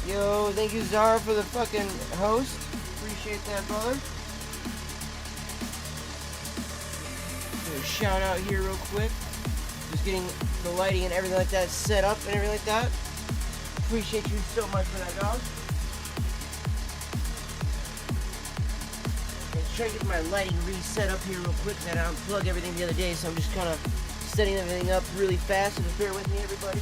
Yo, thank you, Zara, for the fucking host. Appreciate that, brother. Do a shout out here real quick. Just getting the lighting and everything like that set up and everything like that. Appreciate you so much for that, dog. And trying to get my lighting reset up here real quick. I had to unplug everything the other day, so I'm just kind of setting everything up really fast. So just bear with me, everybody.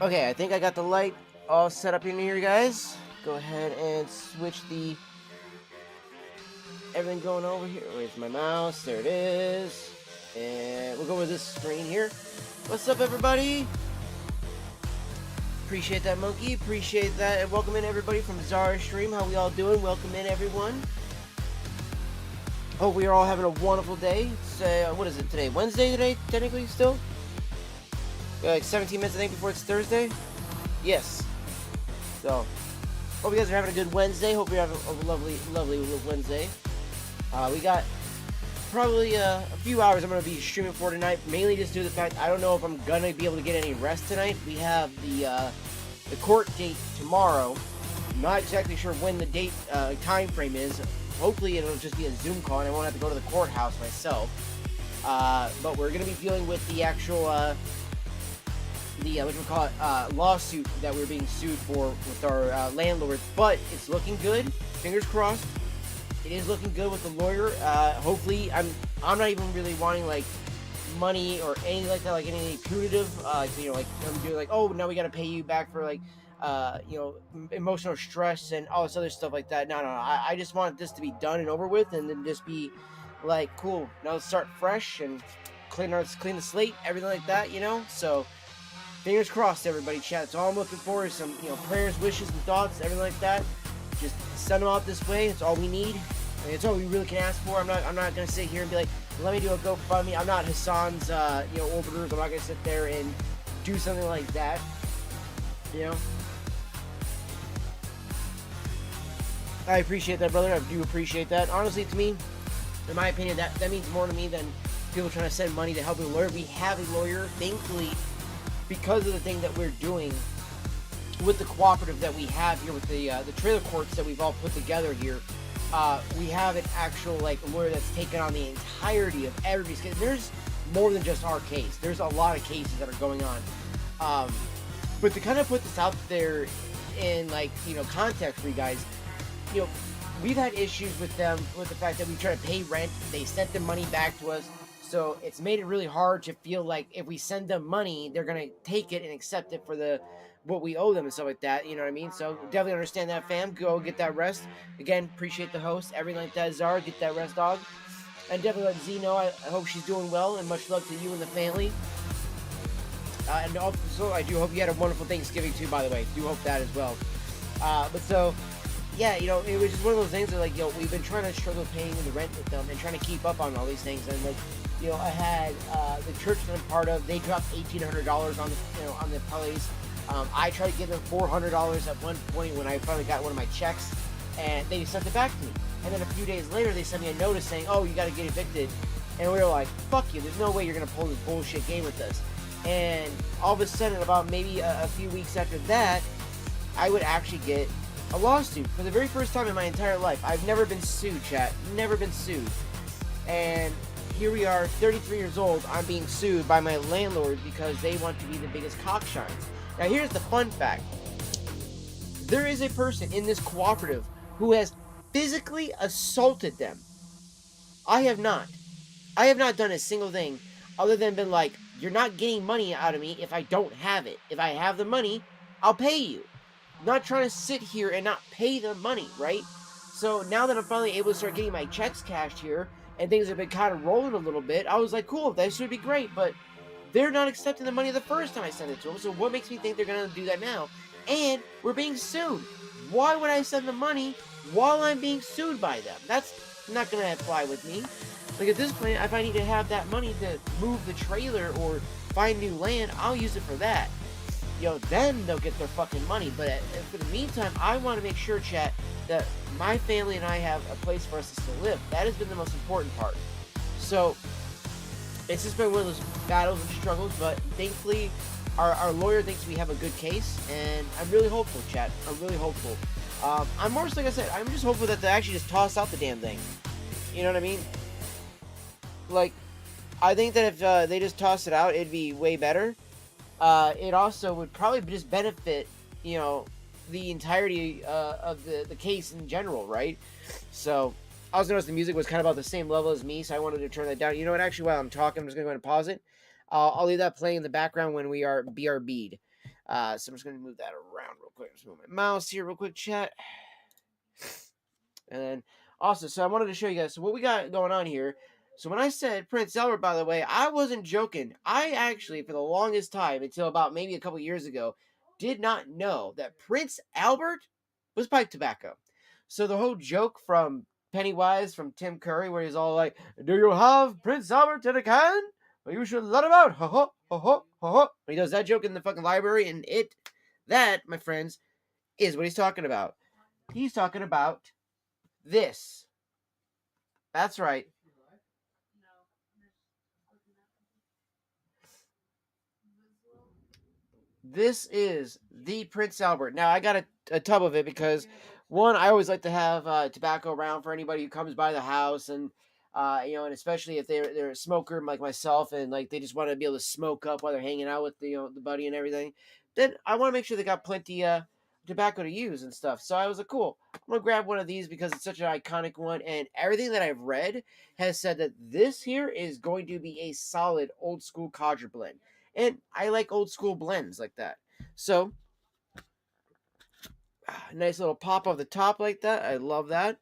Okay, I think I got the light all set up in here, guys. Go ahead and switch the everything going over here. Where's my mouse? There it is. And we'll go with this screen here. What's up, everybody? Appreciate that, Monkey. Appreciate that. And welcome in, everybody, from Zara Stream. How we all doing? Welcome in, everyone. Hope we are all having a wonderful day. It's, what is it today? Wednesday today, technically, still? Like 17 minutes, I think, before it's Thursday. Yes. So, hope you guys are having a good Wednesday. Hope you're having a lovely Wednesday. We got probably a few hours I'm going to be streaming for tonight, mainly just due to the fact I don't know if I'm going to be able to get any rest tonight. We have the court date tomorrow. I'm not exactly sure when the date time frame is. Hopefully it'll just be a Zoom call and I won't have to go to the courthouse myself. But we're going to be dealing with the actual lawsuit that we're being sued for with our landlord. But it's looking good. Fingers crossed. It is looking good with the lawyer. Hopefully, I'm not even really wanting like money or anything like that, like anything punitive. Like I'm doing like, oh, now we got to pay you back for like, emotional stress and all this other stuff like that. No. I just want this to be done and over with, and then just be like, cool. Now let's start fresh and clean the slate, everything like that. So. Fingers crossed, everybody, chat. That's all I'm looking for is some, prayers, wishes, and thoughts, everything like that. Just send them out this way. It's all we need. It's all we really can ask for. I'm not gonna sit here and be like, let me do a GoFundMe. I'm not Hassan's, orbiters. I'm not gonna sit there and do something like that. I appreciate that, brother. I do appreciate that. Honestly, to me, in my opinion, that means more to me than people trying to send money to help a lawyer. We have a lawyer, thankfully. Because of the thing that we're doing with the cooperative that we have here with the trailer courts that we've all put together here, we have an actual lawyer that's taken on the entirety of everybody's case. There's more than just our case. There's a lot of cases that are going on. But to kind of put this out there in context for you guys, we've had issues with them with the fact that we try to pay rent. They sent the money back to us. So it's made it really hard to feel like if we send them money, they're going to take it and accept it for what we owe them and stuff like that. You know what I mean? So definitely understand that, fam. Go get that rest. Again, appreciate the host. Everything like that, Zara. Get that rest, dog. And definitely let Z know. I hope she's doing well, and much love to you and the family. And also, I do hope you had a wonderful Thanksgiving too, by the way. Do hope that as well. Yeah, it was just one of those things that we've been trying to struggle paying the rent with them and trying to keep up on all these things. And I had the church that I'm part of. They dropped $1,800 on the place. I tried to give them $400 at one point when I finally got one of my checks, and they sent it back to me. And then a few days later, they sent me a notice saying, "Oh, you got to get evicted." And we were like, "Fuck you! There's no way you're gonna pull this bullshit game with us." And all of a sudden, about maybe a few weeks after that, I would actually get a lawsuit for the very first time in my entire life. I've never been sued, chat. Never been sued. And here we are, 33 years old, I'm being sued by my landlord because they want to be the biggest cockshines. Now here's the fun fact. There is a person in this cooperative who has physically assaulted them. I have not. I have not done a single thing other than been like, you're not getting money out of me if I don't have it. If I have the money, I'll pay you. I'm not trying to sit here and not pay the money, right? So now that I'm finally able to start getting my checks cashed here, and things have been kind of rolling a little bit, I was like, cool, this would be great, but They're not accepting the money the first time I sent it to them. So what makes me think they're going to do that now? And we're being sued. Why would I send the money while I'm being sued by them? That's not going to fly with me. Like at this point, if I need to have that money to move the trailer or find new land, I'll use it for that. Then they'll get their fucking money. But for the meantime, I want to make sure, chat, that my family and I have a place for us to still live. That has been the most important part. So it's just been one of those battles and struggles, but thankfully our lawyer thinks we have a good case, and I'm really hopeful, chat. I'm really hopeful. I'm more, like I said, I'm just hopeful that they actually just toss out the damn thing. You know what I mean? Like, I think that if they just toss it out, it'd be way better. It also would probably just benefit, the entirety of the case in general, right? So, I also noticed the music was kind of about the same level as me, so I wanted to turn that down. You know what? Actually, while I'm talking, I'm just going to go ahead and pause it. I'll leave that playing in the background when we are BRB'd. So I'm just going to move that around real quick. Just move my mouse here real quick, chat. And then, also, so I wanted to show you guys. So what we got going on here. So when I said Prince Albert, by the way, I wasn't joking. I actually, for the longest time, until about maybe a couple years ago, did not know that Prince Albert was pipe tobacco. So the whole joke from Pennywise, from Tim Curry, where he's all like, "Do you have Prince Albert in a can? Well, you should let him out." Ha ha ha ha ha. He does that joke in the fucking library, and that, my friends, is what he's talking about. He's talking about this. That's right. This is the Prince Albert. Now, I got a tub of it because, one, I always like to have tobacco around for anybody who comes by the house, and and especially if they're a smoker like myself, and like they just want to be able to smoke up while they're hanging out with the buddy and everything. Then I want to make sure they got plenty tobacco to use and stuff. So I was like, cool, I'm gonna grab one of these because it's such an iconic one, and everything that I've read has said that this here is going to be a solid old school codger blend. And I like old school blends like that. So, nice little pop of the top like that. I love that.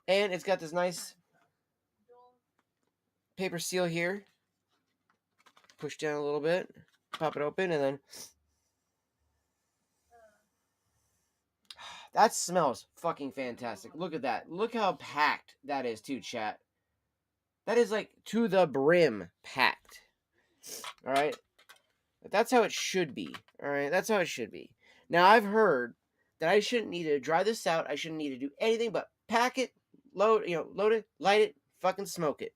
And it's got this nice paper seal here. Push down a little bit. Pop it open, and then that smells fucking fantastic. Look at that. Look how packed that is too, chat. That is like to the brim packed. All right. That's how it should be. All right. That's how it should be. Now, I've heard that I shouldn't need to dry this out. I shouldn't need to do anything but pack it, load it, light it, fucking smoke it.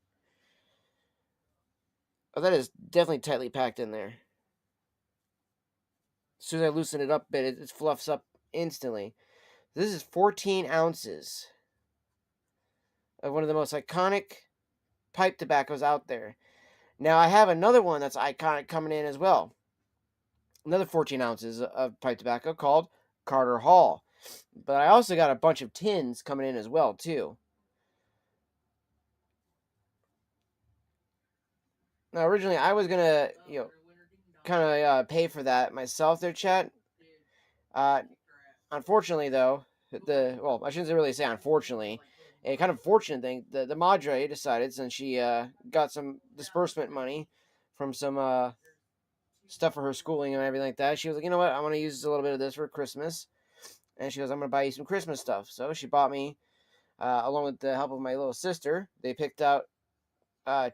Oh, that is definitely tightly packed in there. As soon as I loosen it up a bit, it fluffs up instantly. This is 14 ounces of one of the most iconic pipe tobaccos out there. Now, I have another one that's iconic coming in as well. Another 14 ounces of pipe tobacco called Carter Hall. But I also got a bunch of tins coming in as well, too. Now, originally, I was going to, kind of pay for that myself there, chat. Unfortunately, though, I shouldn't really say unfortunately, a kind of fortunate thing, the Madre decided, since she got some disbursement money from some stuff for her schooling and everything like that, she was like, you know what, I want to use a little bit of this for Christmas. And she goes, I'm going to buy you some Christmas stuff. So she bought me, along with the help of my little sister, they picked out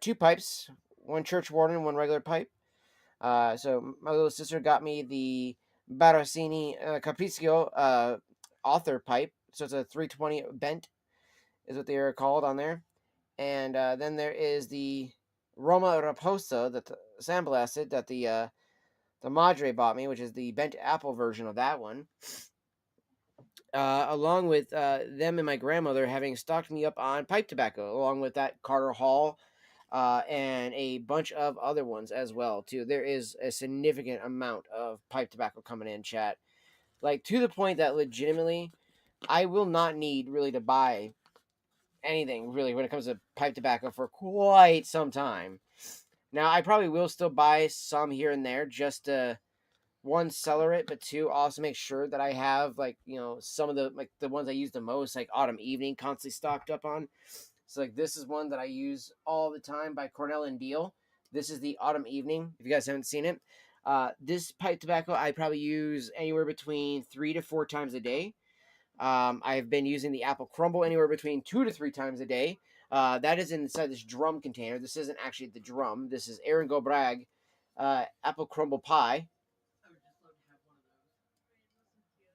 2 pipes, one church warden, one regular pipe. So my little sister got me the Barossini Capriccio author pipe. So it's a 320 bent, is what they are called on there. And then there is the Roma Raposa, that the sample acid that the Madre bought me, which is the bent apple version of that one. Along with them and my grandmother having stocked me up on pipe tobacco, along with that Carter Hall, and a bunch of other ones as well, too. There is a significant amount of pipe tobacco coming in, chat. Like, to the point that legitimately, I will not need really to buy anything, really, when it comes to pipe tobacco for quite some time. Now, I probably will still buy some here and there just to, one, cellar it, but two, also make sure that I have, like, some of the ones I use the most, like Autumn Evening, constantly stocked up on. So, like, this is one that I use all the time by Cornell and Deal. This is the Autumn Evening. If you guys haven't seen it, this pipe tobacco I probably use anywhere between 3 to 4 times a day. I've been using the apple crumble anywhere between 2 to 3 times a day. That is inside this drum container. This isn't actually the drum. This is Aaron Gobrag apple crumble pie.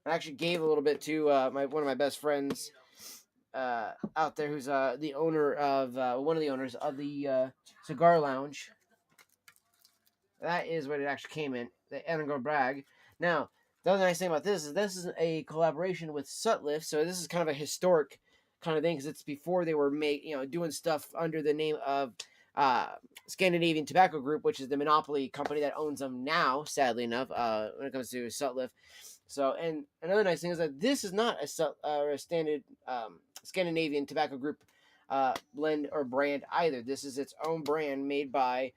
I actually gave a little bit to one of my best friends out there, who's the owner of one of the owners of the cigar lounge. That is what it actually came in, the Aaron Bragg. Now, the other nice thing about this is a collaboration with Sutliff, so this is kind of a historic kind of thing, because it's before they were doing stuff under the name of Scandinavian Tobacco Group, which is the monopoly company that owns them now, sadly enough, when it comes to Sutliff. So, and another nice thing is that this is not a standard Scandinavian Tobacco Group blend or brand either. This is its own brand made by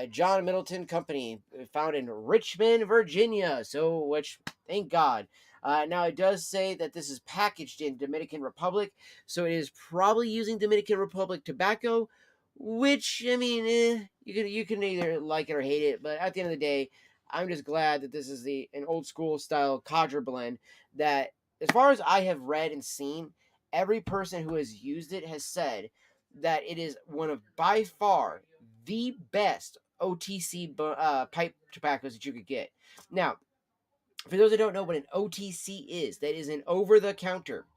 John Middleton Company, found in Richmond, Virginia. So, which, thank God. Now, it does say that this is packaged in Dominican Republic, so it is probably using Dominican Republic tobacco, which, I mean, you can either like it or hate it, but at the end of the day, I'm just glad that this is an old school style codger blend that, as far as I have read and seen, every person who has used it has said that it is one of, by far, the best OTC pipe tobaccos that you could get. Now, for those that don't know what an OTC is, that is an over the counter.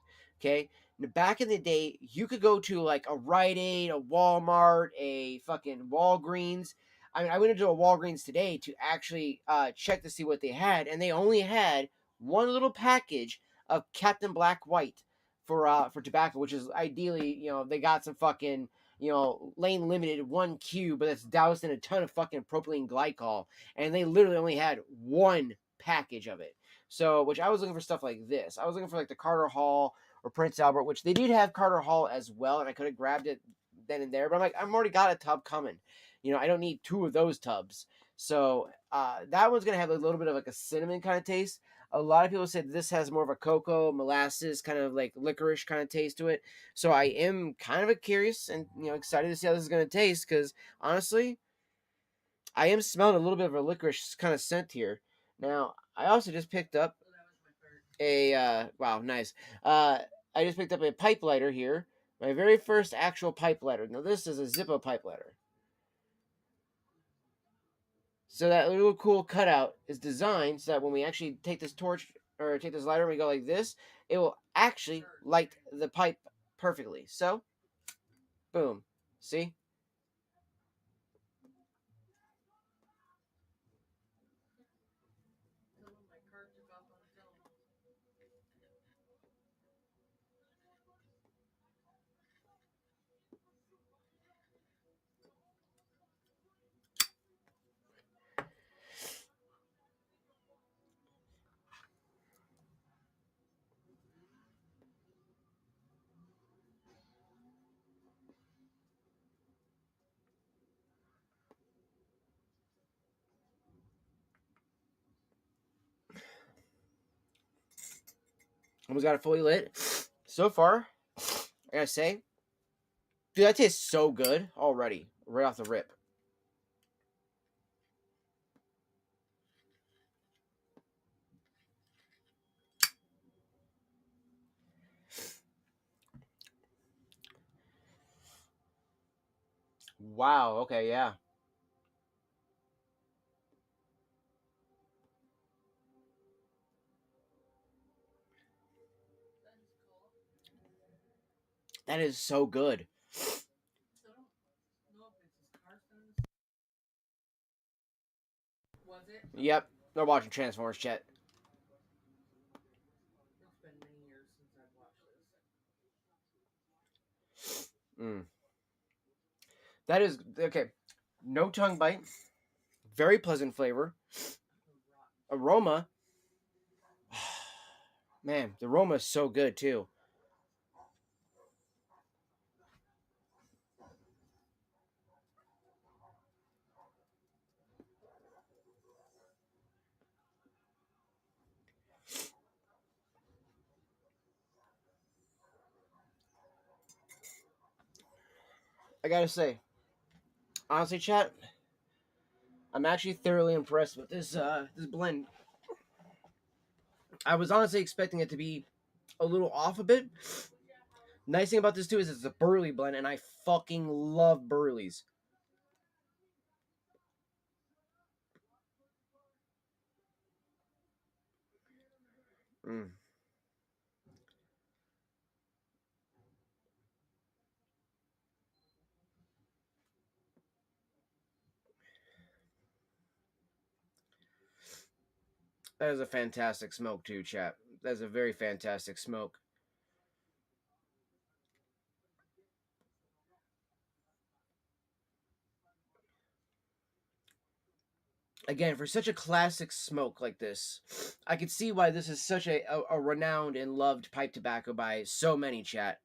Okay. Back in the day, you could go to like a Rite Aid, a Walmart, a fucking Walgreens. I mean, I went into a Walgreens today to actually check to see what they had, and they only had one little package of Captain Black White for tobacco, which is ideally, they got some fucking, lane limited 1Q, but that's doused in a ton of fucking propylene glycol, and they literally only had one package of it. So, which I was looking for stuff like this. I was looking for like the Carter Hall or Prince Albert, which they did have Carter Hall as well, and I could have grabbed it then and there. But I'm like, I've already got a tub coming. I don't need two of those tubs. So that one's gonna have a little bit of like a cinnamon kind of taste. A lot of people said this has more of a cocoa, molasses, kind of like licorice kind of taste to it. So I am kind of curious and excited to see how this is gonna taste, because honestly, I am smelling a little bit of a licorice kind of scent here. Now, I also just picked up wow, nice. I just picked up a pipe lighter here. My very first actual pipe lighter. Now, this is a Zippo pipe lighter. So that little cool cutout is designed so that when we actually take this torch or take this lighter and we go like this, it will actually light the pipe perfectly. So, boom. See? Almost got it fully lit. So far, I gotta say, dude, that tastes so good already, right off the rip. Wow. Okay. Yeah. That is so good. Yep. They're watching Transformers, chat. Mm. That is okay. No tongue bite. Very pleasant flavor. Aroma. Man, the aroma is so good too. I gotta say, honestly, chat, I'm actually thoroughly impressed with this blend. I was honestly expecting it to be a little off a bit. Nice thing about this too is it's a burley blend, and I fucking love burleys. Mm. That is a fantastic smoke too, chap. That is a very fantastic smoke. Again, for such a classic smoke like this, I could see why this is such a renowned and loved pipe tobacco by so many, chat.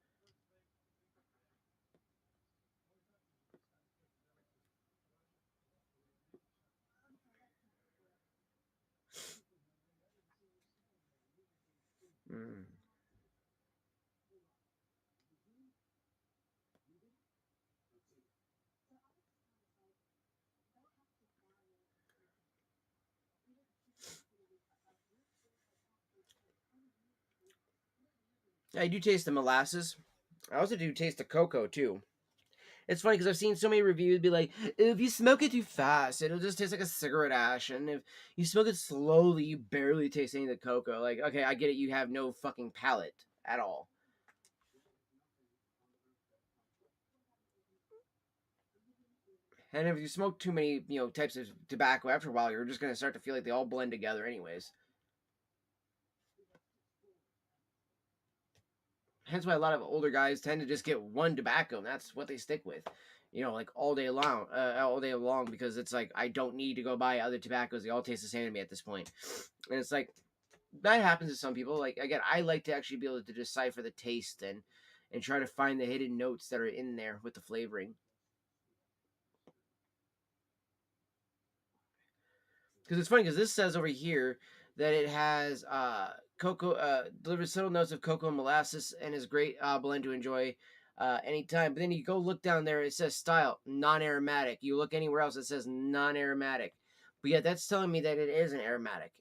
Mm. I do taste the molasses. I also do taste the cocoa too. It's funny because I've seen so many reviews be like, if you smoke it too fast, it'll just taste like a cigarette ash, and if you smoke it slowly, you barely taste any of the cocoa. Like, okay, I get it, you have no fucking palate at all. And if you smoke too many, types of tobacco after a while, you're just gonna start to feel like they all blend together, anyways. Hence why a lot of older guys tend to just get one tobacco, and that's what they stick with. Like all day long, because it's like I don't need to go buy other tobaccos. They all taste the same to me at this point, and it's like that happens to some people. Like again, I like to actually be able to decipher the taste and try to find the hidden notes that are in there with the flavoring. Because it's funny because this says over here that it has cocoa delivers subtle notes of cocoa and molasses and is great blend to enjoy anytime. But then you go look down there, it says style non-aromatic. You look anywhere else, it says non-aromatic. But yet that's telling me that it is an aromatic.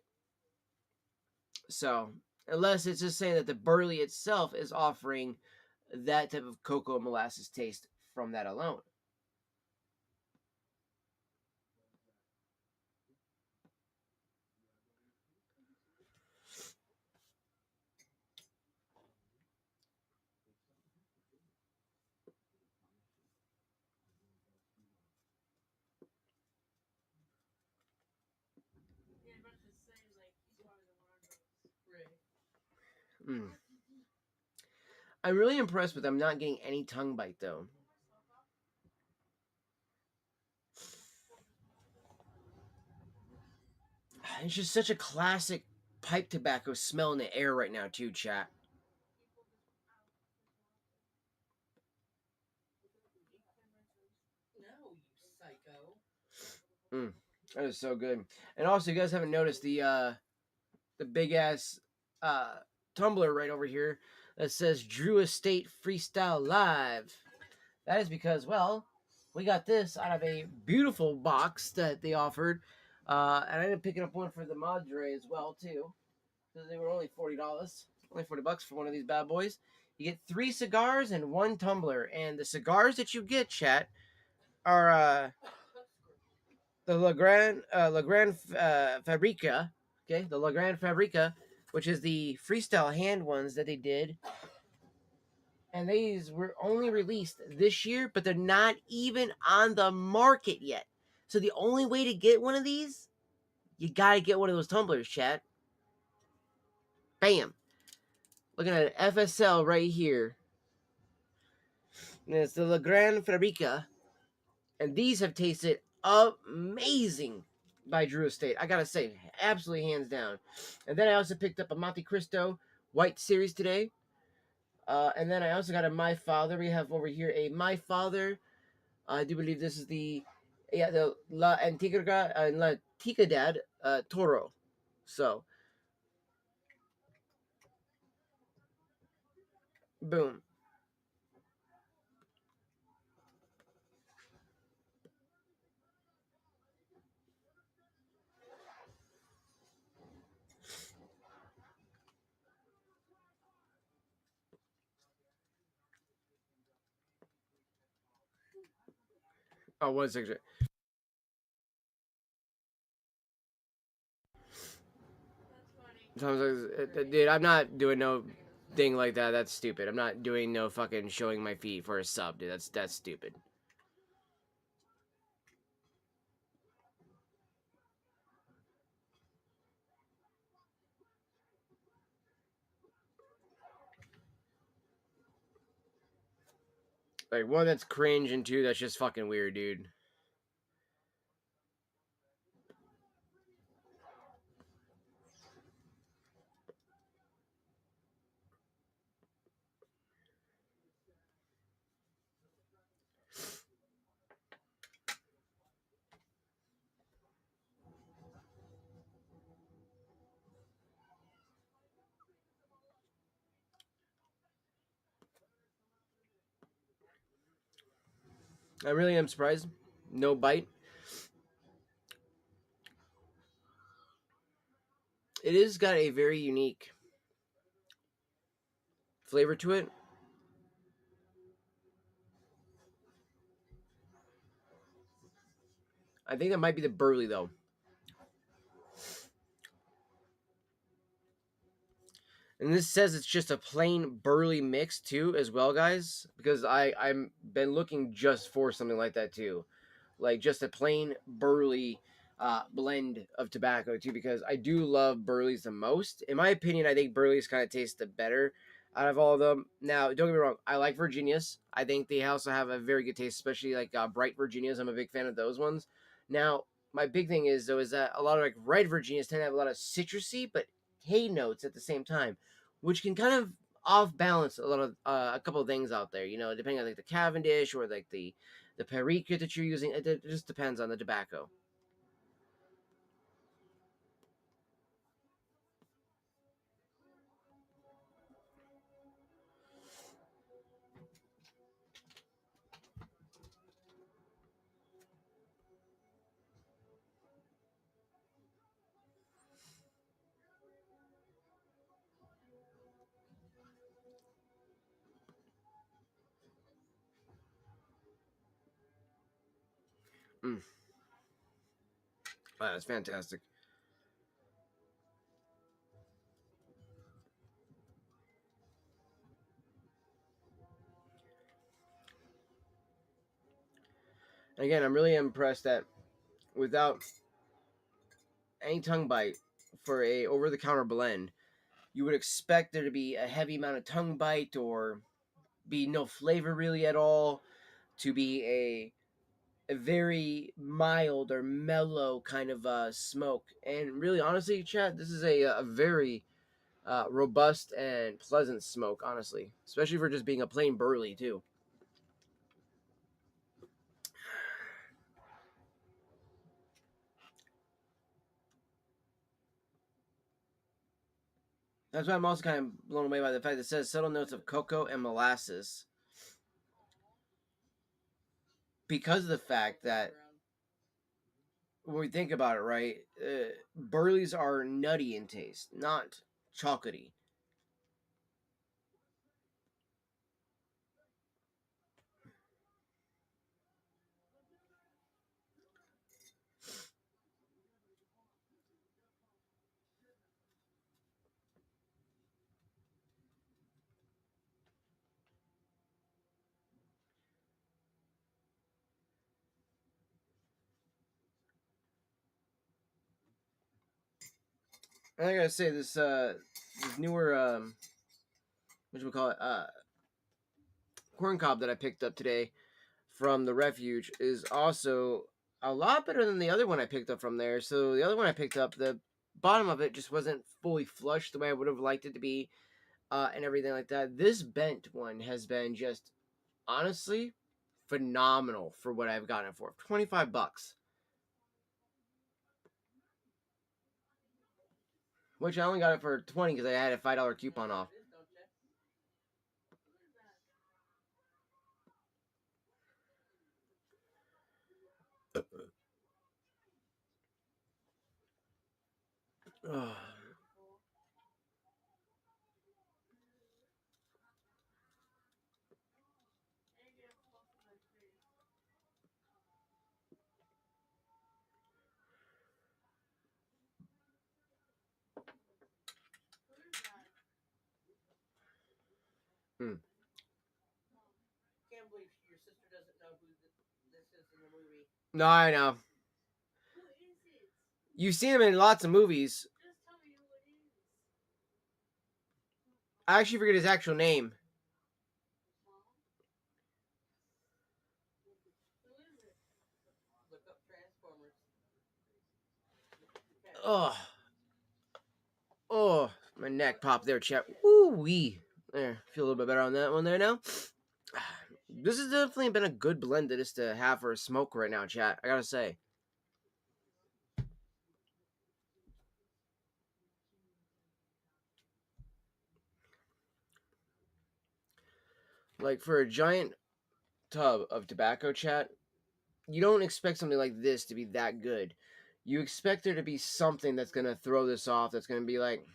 So unless it's just saying that the burley itself is offering that type of cocoa and molasses taste from that alone. Mm. I'm really impressed with them not getting any tongue bite though. It's just such a classic pipe tobacco smell in the air right now, too, chat. Mm, that is so good. And also, you guys haven't noticed the big ass uh tumbler right over here that says Drew Estate Freestyle Live. That is because, well, we got this out of a beautiful box that they offered, and I ended up picking up one for the Madre as well too, because they were only $40. Only $40 for one of these bad boys. You get 3 cigars and 1 tumbler, and the cigars that you get, chat, are the La Gran Fabrica. Okay, the La Gran Fabrica, which is the freestyle hand ones that they did, and these were only released this year, but they're not even on the market yet. So the only way to get one of these, you gotta get one of those tumblers, chat. Bam. Looking at FSL right here. And it's the La Gran Fabrica. And these have tasted amazing by Drew Estate. I gotta say, absolutely hands down. And then I also picked up a Monte Cristo White Series today. And then I also got a My Father. We have over here a My Father. I do believe this is the La Antigua La Ticadad Toro. So, boom. Oh, 1 6. Dude, I'm not doing no thing like that. That's stupid. I'm not doing no fucking showing my feet for a sub, dude. That's stupid. Like, one, that's cringe, and two, that's just fucking weird, dude. I really am surprised. No bite. It is got a very unique flavor to it. I think that might be the burley, though. And this says it's just a plain burley mix too, as well, guys. Because I'm been looking just for something like that too, like just a plain burley blend of tobacco too. Because I do love burleys the most. In my opinion, I think burleys kind of taste the better out of all of them. Now, don't get me wrong, I like Virginias. I think they also have a very good taste, especially like bright Virginias. I'm a big fan of those ones. Now, my big thing is though is that a lot of like red Virginias tend to have a lot of citrusy but hay notes at the same time, which can kind of off balance a lot of a couple of things out there. You know, depending on like the Cavendish or like the Perique that you're using. It just depends on the tobacco. Mm. Wow, that's fantastic. And again, I'm really impressed that without any tongue bite for a over the counter blend, you would expect there to be a heavy amount of tongue bite or be no flavor really at all, to be a very mild or mellow kind of smoke. And really, honestly, Chad, this is a very robust and pleasant smoke, honestly, especially for just being a plain burley too. That's why I'm also kind of blown away by the fact that it says subtle notes of cocoa and molasses, because of the fact that when we think about it, right, burleys are nutty in taste, not chocolatey. And I gotta say, this newer what we call it, corn cob that I picked up today from the refuge is also a lot better than the other one I picked up from there. So the other one I picked up, the bottom of it just wasn't fully flushed the way I would have liked it to be, and everything like that. This bent one has been just honestly phenomenal for what I've gotten it for. $25, which I only got it for 20 because I had a $5 coupon off. Ugh. Mm. Can't believe your sister doesn't know who this is in the movie. No, I know. You've seen him in lots of movies. Just tell me who it is. I actually forget his actual name. Look up Transformers. Oh, oh, my neck popped there, chat. Woo wee. There, feel a little bit better on that one there now. This has definitely been a good blend to just to have for a smoke right now, chat. I gotta say. Like for a giant tub of tobacco, chat, you don't expect something like this to be that good. You expect there to be something that's gonna throw this off. That's gonna be like,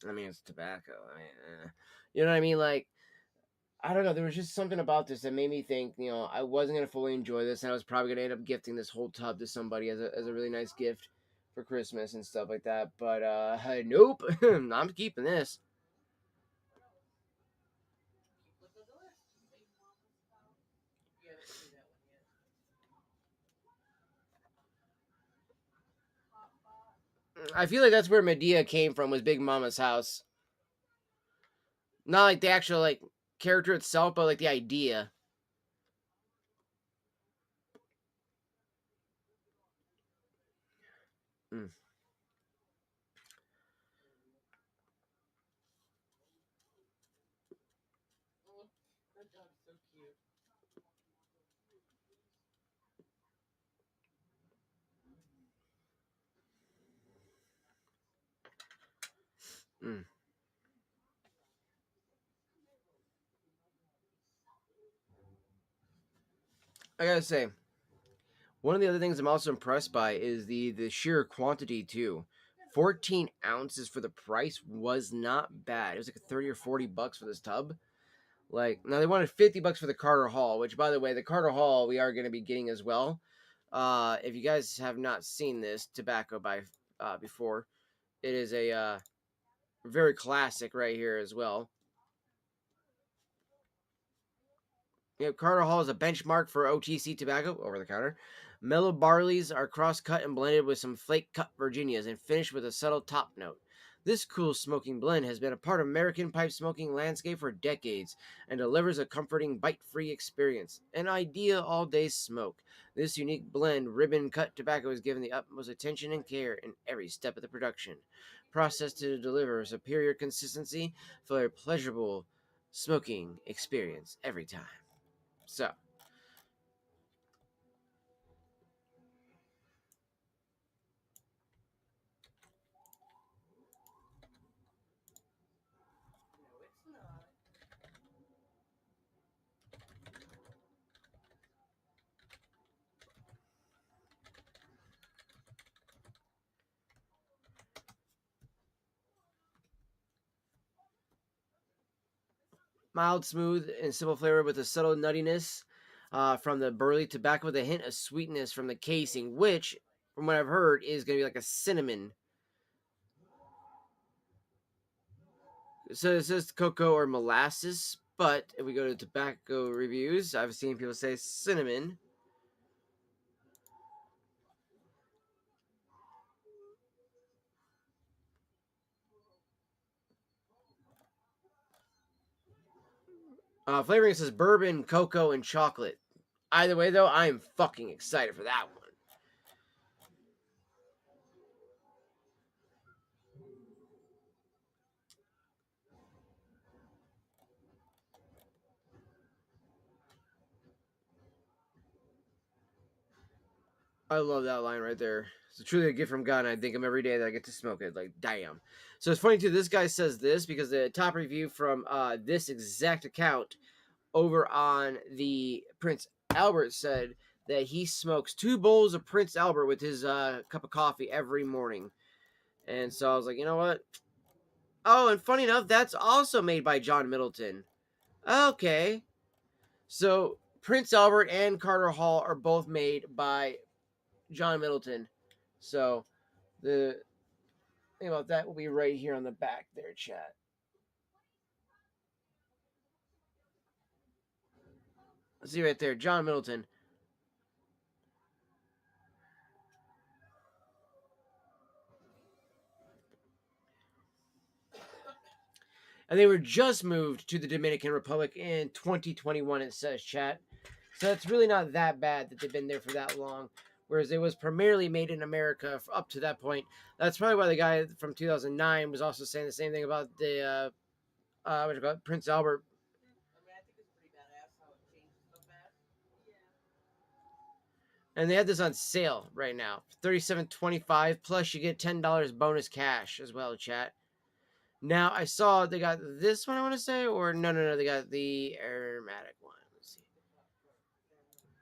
I mean, it's tobacco. I mean, you know what I mean? Like, I don't know. There was just something about this that made me think, I wasn't gonna fully enjoy this, and I was probably gonna end up gifting this whole tub to somebody as a really nice gift for Christmas and stuff like that. But nope, I'm keeping this. I feel like that's where Medea came from, was Big Mama's house. Not like the actual like character itself, but like the idea. Mm. That dog's so cute. Mm. I gotta say, one of the other things I'm also impressed by is the sheer quantity too. 14 ounces for the price was not bad. It was like 30 or 40 bucks for this tub. Like, now they wanted 50 bucks for the Carter Hall, which, by the way, the Carter Hall we are going to be getting as well. If you guys have not seen this tobacco by before, it is a very classic right here as well. Carter Hall is a benchmark for OTC tobacco, over the counter. Mellow barleys are cross-cut and blended with some flake-cut Virginias and finished with a subtle top note. This cool smoking blend has been a part of American pipe smoking landscape for decades and delivers a comforting bite-free experience. An ideal all-day smoke. This unique blend ribbon-cut tobacco is given the utmost attention and care in every step of the production. Processed to deliver superior consistency for a pleasurable smoking experience every time. So, no, it's not. Mild, smooth, and simple flavor with a subtle nuttiness from the burley tobacco with a hint of sweetness from the casing, which, from what I've heard, is going to be like a cinnamon. So it says cocoa or molasses, but if we go to tobacco reviews, I've seen people say cinnamon. Flavoring says bourbon, cocoa, and chocolate. Either way, though, I am fucking excited for that one. I love that line right there. It's truly a gift from God, and I thank him every day that I get to smoke it. Like, damn. So it's funny, too. This guy says this because the top review from this exact account over on the Prince Albert said that he smokes 2 bowls of Prince Albert with his cup of coffee every morning. And so I was like, you know what? Oh, and funny enough, that's also made by John Middleton. Okay. So Prince Albert and Carter Hall are both made by John Middleton. So the thing about that will be right here on the back there, chat. See right there, John Middleton. And they were just moved to the Dominican Republic in 2021, it says, chat. So it's really not that bad that they've been there for that long. Whereas it was primarily made in America up to that point. That's probably why the guy from 2009 was also saying the same thing about the what do you call it, Prince Albert. And they had this on sale right now, $37.25 plus you get $10 bonus cash as well, chat. Now I saw they got this one, I want to say, or no, they got the aromatic one. Let's see.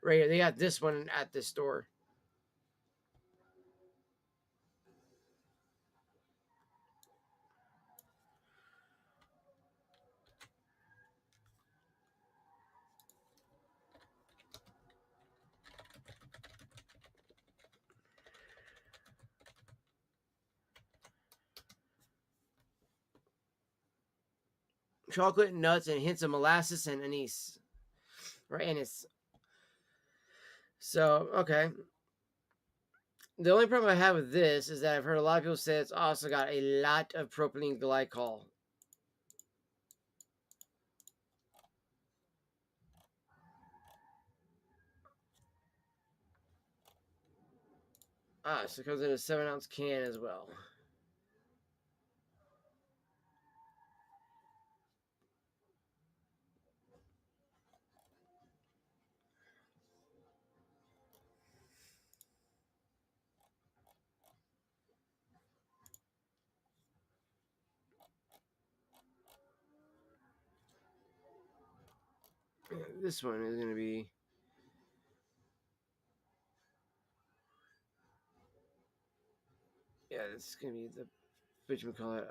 Right here, they got this one at this store. Chocolate, nuts, and hints of molasses and anise. Right, anise. So, okay. The only problem I have with this is that I've heard a lot of people say it's also got a lot of propylene glycol. So it comes in a 7-ounce can as well. This one is going to be... Yeah, this is going to be the... Which we call it?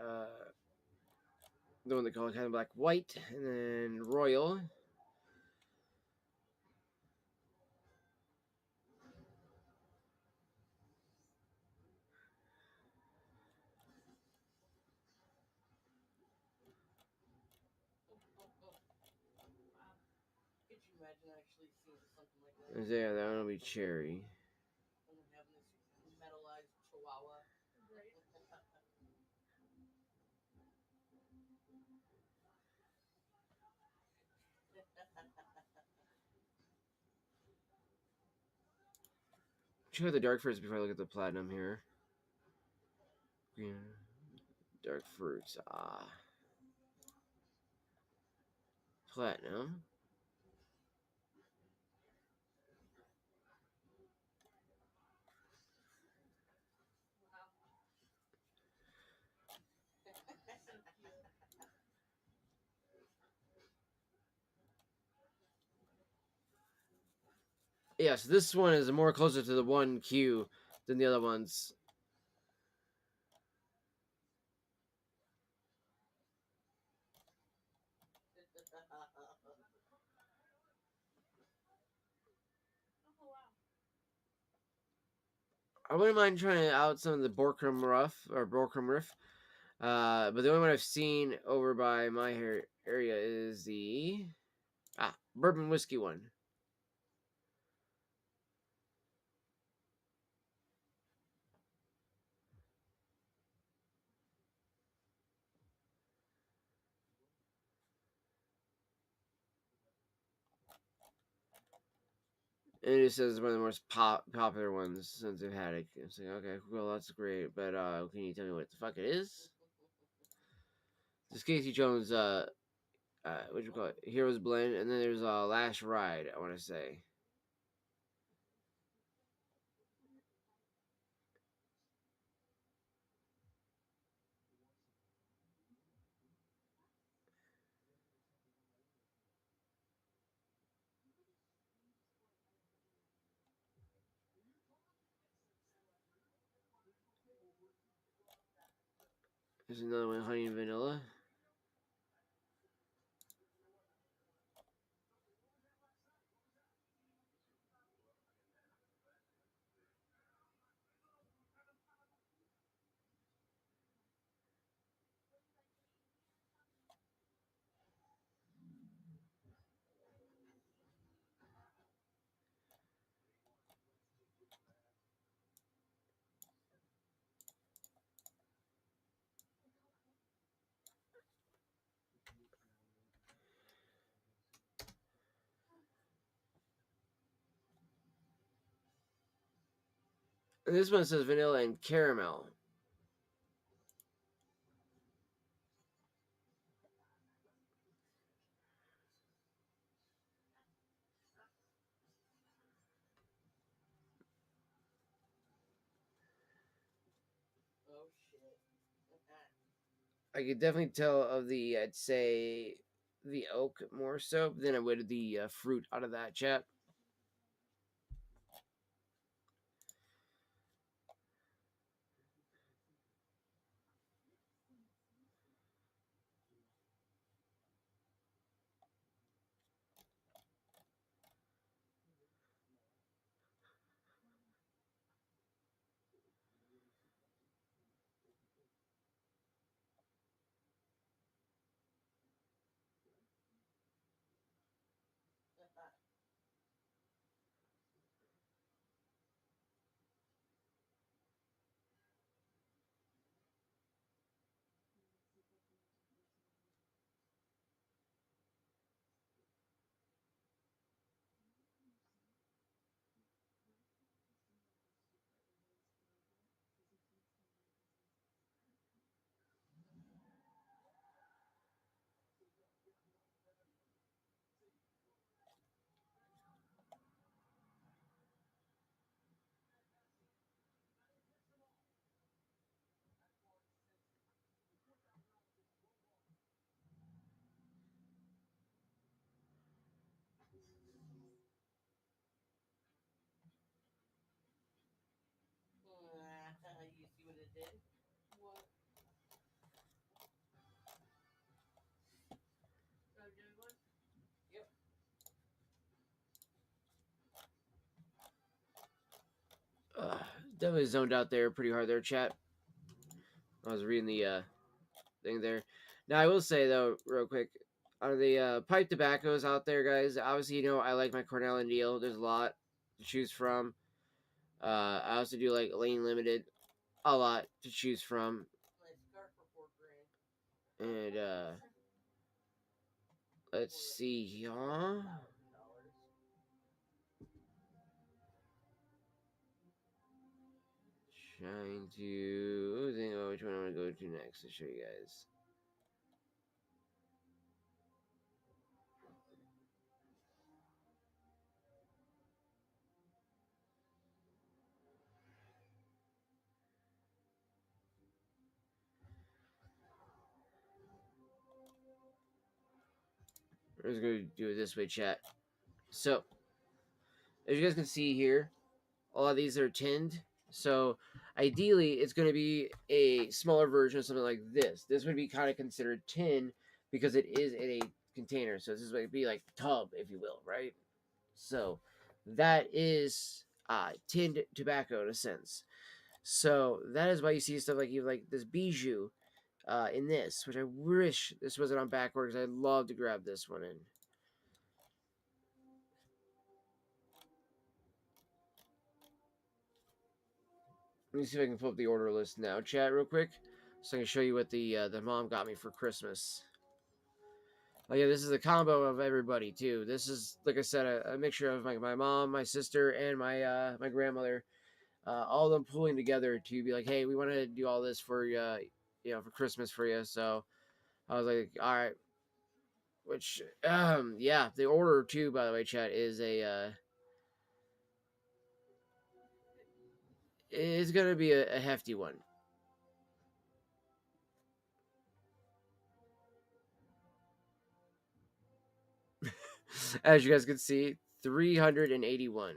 The one they call it kind of black white. And then royal. Yeah, that one will be cherry. Try the dark fruits before I look at the platinum here. Green, dark fruits. Platinum. Yes, this one is more closer to the 1Q than the other ones. I wouldn't mind trying out some of the Borkum Rough or Borkum Riff. But the only one I've seen over by my area is the bourbon whiskey one. And it says one of the most popular ones since they've had it. It's like, okay, well, that's great, but can you tell me what the fuck it is? This Casey Jones, what do you call it? Heroes Blend, and then there's Last Ride, I want to say. There's another one, Honey and Vanilla. And this one says vanilla and caramel. Oh shit. I could definitely tell of the, I'd say, the oak more so than I would the fruit out of that, chat. You see what it did? What? Yep. Definitely zoned out there pretty hard there, chat. I was reading the thing there. Now I will say though, real quick, are the pipe tobaccos out there, guys? Obviously, you know I like my Cornell and Deal. There's a lot to choose from. I also do like Lane Limited, a lot to choose from. And let's see here. Trying to think about which one I want to go to next to show you guys. We're just going to do it this way, chat. So, as you guys can see here, a lot of these are tinned. So, ideally, it's going to be a smaller version of something like this. This would be kind of considered tin because it is in a container. So, this is like be like tub, if you will, right? So, that is tinned tobacco in a sense. So that is why you see stuff like you like this bijou in this, which I wish this wasn't on backward because I'd love to grab this one in. Let me see if I can pull up the order list now, chat, real quick, so I can show you what the mom got me for Christmas. Oh yeah, this is a combo of everybody too. This is, like I said, a mixture of my mom, my sister, and my grandmother. All of them pulling together to be like, hey, we want to do all this for you know, for Christmas for you. So I was like, all right. Which, yeah, the order too, by the way, chat, is gonna be a hefty one. As you guys can see, 381.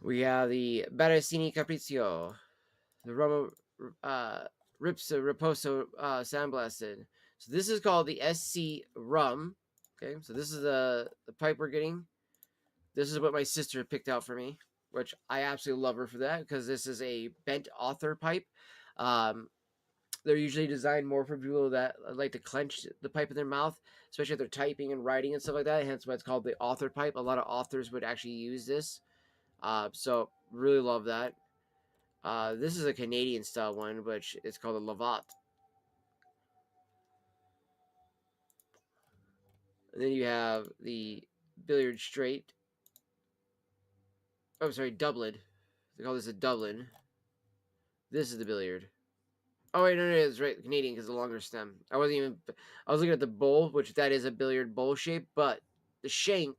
We have the Barasini Capriccio, the Romo Ripsa Reposo Sandblasted. So this is called the SC Rum. Okay, so this is the pipe we're getting. This is what my sister picked out for me, which I absolutely love her for that because this is a bent author pipe. Um, they're usually designed more for people that like to clench the pipe in their mouth, especially if they're typing and writing and stuff like that. Hence why it's called the author pipe. A lot of authors would actually use this. So really love that. This is a Canadian style one, which it's called a Lavat. And then you have the billiard straight. Oh, sorry, Dublin. They call this a Dublin. This is the billiard. Oh wait, no, it's right, Canadian because the longer stem. I wasn't even. I was looking at the bowl, which that is a billiard bowl shape, but the shank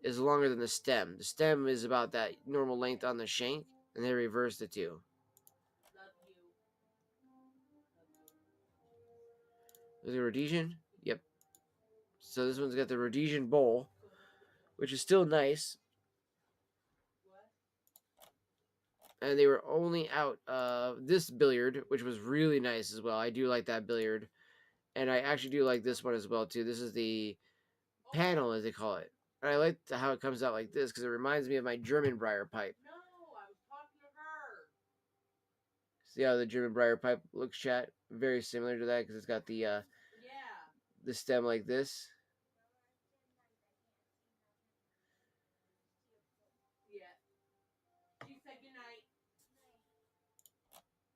is longer than the stem. The stem is about that normal length on the shank, and they reverse the two. There's a Rhodesian. Yep. So this one's got the Rhodesian bowl, which is still nice. And they were only out this billiard, which was really nice as well. I do like that billiard. And I actually do like this one as well, too. This is the panel, as they call it. And I like how it comes out like this, because it reminds me of my German briar pipe. No, I was talking to her. See how the German briar pipe looks, chat? Very similar to that, because it's got the stem like this. Yeah. She said goodnight.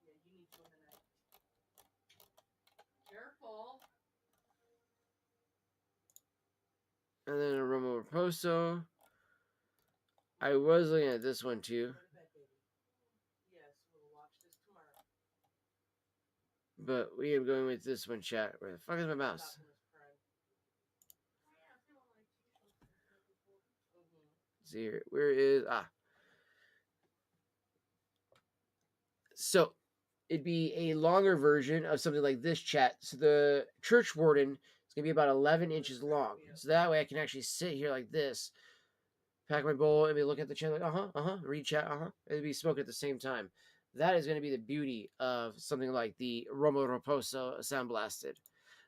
Yeah, you need to go tonight. Careful. And then a Romo Raposo. I was looking at this one too. Yes, we'll watch this tomorrow. But we are going with this one, chat. Where the fuck is my mouse? See here. Where is So it'd be a longer version of something like this, chat. So the church warden is gonna be about 11 inches long. So that way I can actually sit here like this, pack my bowl, and be looking at the chat like read chat, and be smoking at the same time. That is going to be the beauty of something like the Romo Raposo Sound Blasted.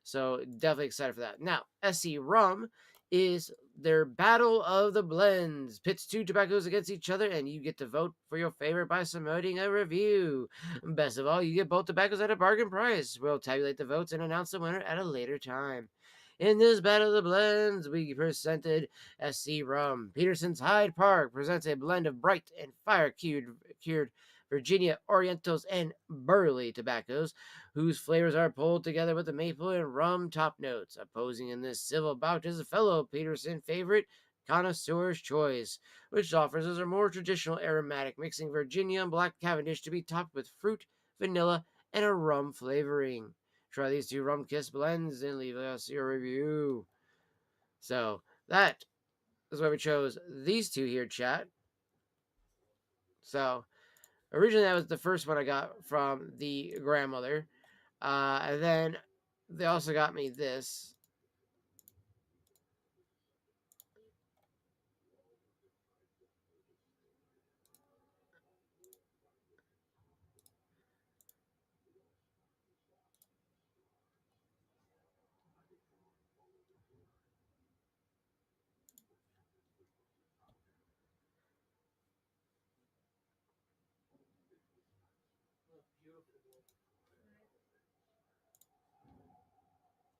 So definitely excited for that. Now, SC Rum is their battle of the blends. Pits two tobaccos against each other, and you get to vote for your favorite by submitting a review. Best of all, you get both tobaccos at a bargain price. We'll tabulate the votes and announce the winner at a later time. In this battle of the blends, we presented SC Rum. Peterson's Hyde Park presents a blend of bright and fire-cured Virginia Orientals and Burley tobaccos, whose flavors are pulled together with the maple and rum top notes. Opposing in this civil bout is a fellow Peterson favorite, Connoisseur's Choice, which offers as a more traditional aromatic mixing Virginia and Black Cavendish to be topped with fruit, vanilla, and a rum flavoring. Try these two rum kiss blends and leave us your review. So that is why we chose these two here, chat. So originally that was the first one I got from the grandmother. And then they also got me this.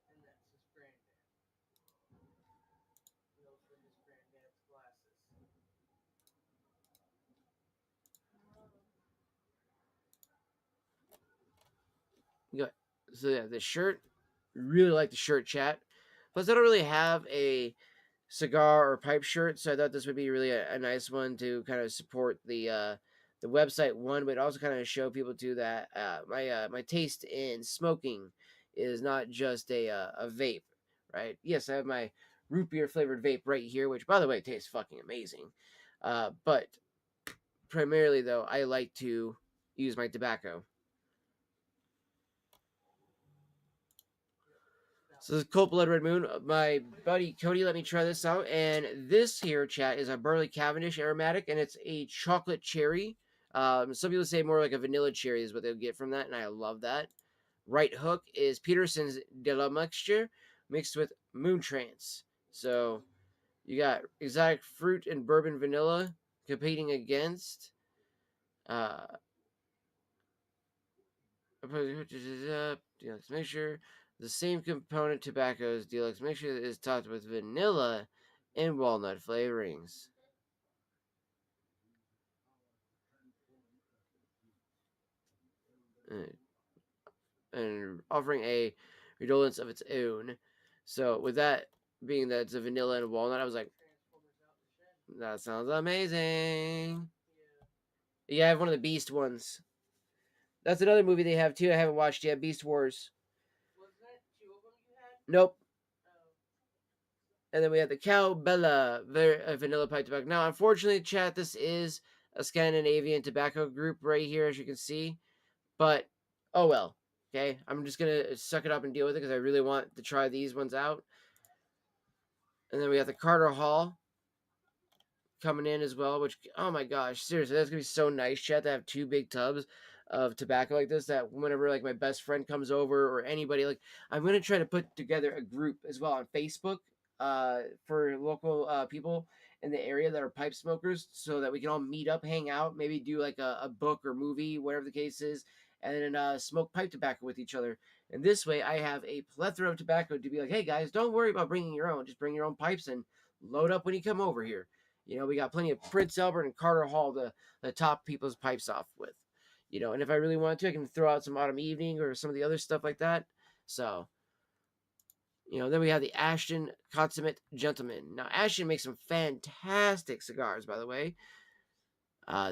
And that's his granddad. Those were his granddad's glasses. Good. So yeah, the shirt. Really like the shirt, chat. Plus, I don't really have a cigar or pipe shirt, so I thought this would be really a nice one to kind of support the website one, but also kind of show people too that my taste in smoking is not just a vape, right? Yes, I have my root beer flavored vape right here, which by the way tastes fucking amazing. But primarily though, I like to use my tobacco. So this is Cold Blood Red Moon. My buddy Cody let me try this out, and this here, chat, is a Burley Cavendish aromatic, and it's a chocolate cherry. Some people say more like a vanilla cherry is what they'll get from that, and I love that. Right hook is Peterson's De La Mixture mixed with Moon Trance. So you got exotic fruit and bourbon vanilla competing against Deluxe Mixture. The same component tobacco's Deluxe Mixture is topped with vanilla and walnut flavorings. And offering a redolence of its own. So with that being that it's a vanilla and walnut, I was like, That sounds amazing. Yeah, I have one of the Beast ones. That's another movie they have too. I haven't watched yet. Beast Wars. Nope. And then we have the Cowbella Vanilla Pipe Tobacco. Now, unfortunately, chat, this is a Scandinavian tobacco group right here, as you can see. But, oh well. Okay, I'm just going to suck it up and deal with it because I really want to try these ones out. And then we got the Carter Hall coming in as well, which, oh my gosh, seriously, that's gonna be so nice, chat, to have two big tubs of tobacco like this, that whenever like my best friend comes over or anybody, like, I'm gonna try to put together a group as well on Facebook for local people in the area that are pipe smokers, so that we can all meet up, hang out, maybe do like a book or movie, whatever the case is, and then smoke pipe tobacco with each other. And this way I have a plethora of tobacco to be like, hey guys, don't worry about bringing your own, just bring your own pipes and load up when you come over here. You know, we got plenty of Prince Albert and Carter Hall to top people's pipes off with. You know, and if I really want to, I can throw out some Autumn Evening or some of the other stuff like that. So, you know, then we have the Ashton Consummate Gentleman. Now, Ashton makes some fantastic cigars, by the way.